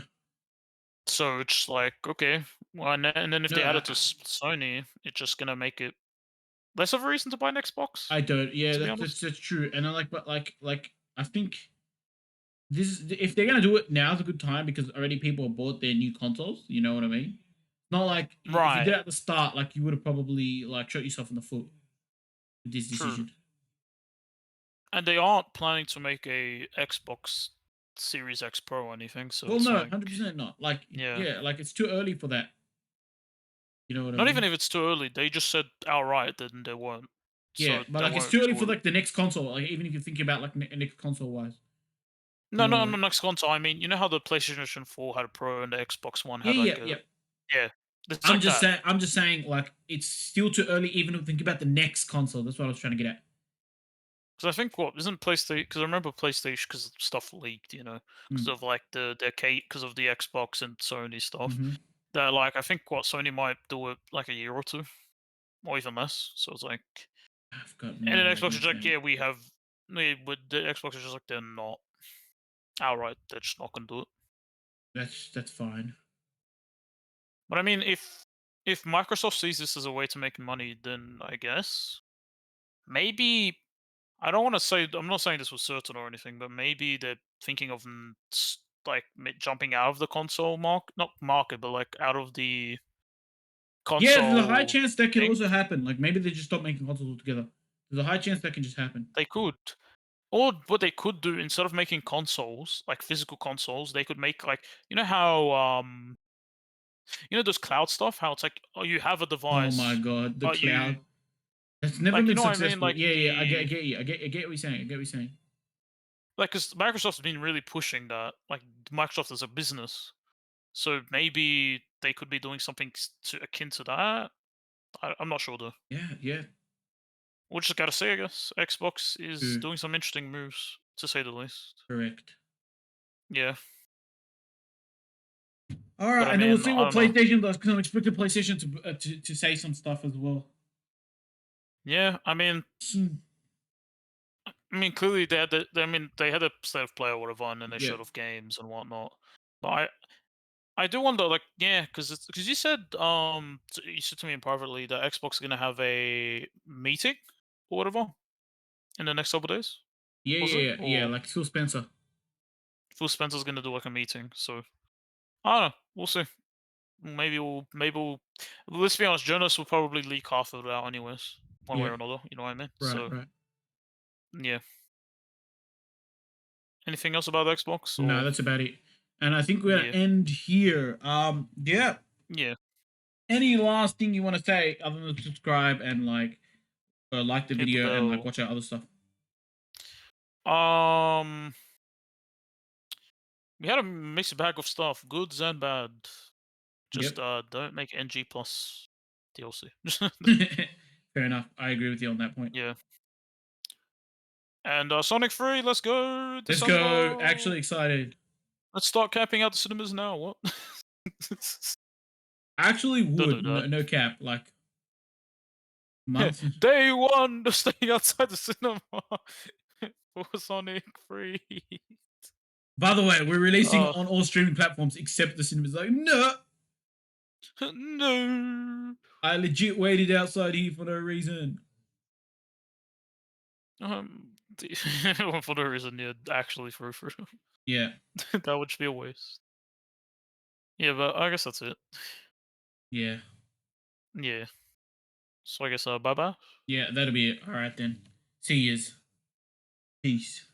S1: So it's like, okay, well, and then if
S2: No,
S1: they add it to Sony, it's just gonna make it less of a reason to buy an Xbox,
S2: I don't. Yeah,
S1: to be
S2: that's
S1: honest.
S2: that's true. And I like, but like I think this is if they're gonna do it now's a good time because already people have bought their new consoles. You know what I mean? Not like if you did
S1: Right,
S2: it at the start, like you would have probably like shot yourself in the foot with this
S1: true.
S2: decision.
S1: And they aren't planning to make a Xbox Series X Pro or anything, so
S2: Well,
S1: it's
S2: no,
S1: like,
S2: 100% not. Like,
S1: yeah.
S2: yeah, like it's too early for that. You know what I
S1: Not even
S2: mean?
S1: if it's too early, they just said outright that they won't.
S2: Yeah,
S1: So
S2: but
S1: they
S2: like it's
S1: won't
S2: too early for
S1: do it.
S2: like the next console. Like even if you think about like next console wise, you
S1: No,
S2: know
S1: no,
S2: what I
S1: no,
S2: mean?
S1: next console. I mean, you know how the PlayStation 4 had a Pro and the Xbox One had like
S2: Yeah.
S1: a yeah. It's like that.
S2: I'm just saying like it's still too early even to think about the next console. That's what I was trying to get at.
S1: Because I think what isn't PlayStation? Because I remember PlayStation because stuff leaked, because
S2: Mm.
S1: of like the Kate, because of the Xbox and Sony stuff.
S2: Mm-hmm.
S1: That like I think what Sony might do it like a year or two, or even less. So it's like,
S2: I've got
S1: and then
S2: no
S1: Xbox
S2: idea,
S1: is like,
S2: man.
S1: yeah, we have, but the Xbox is just like they're not outright. They're just not gonna do it.
S2: That's fine.
S1: But I mean, if Microsoft sees this as a way to make money, then I guess maybe I don't want to say I'm not saying this was certain or anything, but maybe they're thinking of like jumping out of the console not market, but like out of the
S2: Yeah, there's a high
S1: console
S2: chance that could
S1: thing.
S2: also happen. Like maybe they just stop making consoles altogether. There's a high chance that can just happen.
S1: They could, or what they could do instead of making consoles like physical consoles, they could make like how those cloud stuff. How it's like oh you have a
S2: Oh my
S1: device,
S2: god, the
S1: but you
S2: cloud. That's never
S1: like
S2: been
S1: what I mean,
S2: successful.
S1: like
S2: Yeah. I
S1: the
S2: get you. I get what you're saying. I get what you're saying.
S1: like because Microsoft's been really pushing that like Microsoft as a business. So maybe they could be doing something akin to that. I'm not sure though.
S2: Yeah.
S1: We just gotta say, I guess Xbox is
S2: True.
S1: doing some interesting moves, to say the least.
S2: Correct.
S1: Yeah,
S2: All
S1: but
S2: right,
S1: I
S2: and then we'll
S1: mean,
S2: see
S1: I
S2: what
S1: don't know.
S2: PlayStation does because I'm expecting PlayStation to say some stuff as well.
S1: Yeah,
S2: Hmm.
S1: clearly they had they had a state of play or whatever, and then they
S2: Yeah.
S1: showed off games and whatnot. But I do wonder, like, yeah, because you said you said to me privately that Xbox is gonna have a meeting or whatever in the next couple days. Was it
S2: Yeah.
S1: or
S2: Like Phil Spencer.
S1: Phil Spencer's gonna do like a meeting? So I don't know. We'll see. Maybe we'll. Let's be honest. Jonas will probably leak half of it out anyways, one way
S2: Yeah.
S1: or another. You know what I mean?
S2: Right.
S1: So
S2: Right.
S1: yeah. Anything else about Xbox
S2: No,
S1: or
S2: that's about it. And I think we're gonna
S1: yeah,
S2: end here. Yeah.
S1: yeah,
S2: Any last thing you want to say other than subscribe and like the
S1: hit the
S2: video and like
S1: bell.
S2: watch our other stuff?
S1: Um, we had a mixed bag of stuff, goods and bad. Just
S2: Yep.
S1: don't make NG plus DLC.
S2: Fair enough. I agree with you on that point.
S1: Yeah, and Sonic 3. Let's go
S2: Let's go.
S1: December.
S2: Actually excited.
S1: Let's start capping out the cinemas now. What?
S2: I actually
S1: Don't do
S2: would,
S1: that.
S2: no, no cap, like months.
S1: Day one of staying outside the cinema for Sonic 3.
S2: By the way, we're releasing
S1: Oh
S2: on all streaming platforms except the cinemas. Like, no,
S1: no.
S2: I legit waited outside here for no reason.
S1: For no reason, yeah, actually, for
S2: Yeah,
S1: that would just be a waste. Yeah, but I guess that's it.
S2: yeah,
S1: Yeah. So I guess bye bye.
S2: yeah. That'll be it. All right then. See yous. Peace.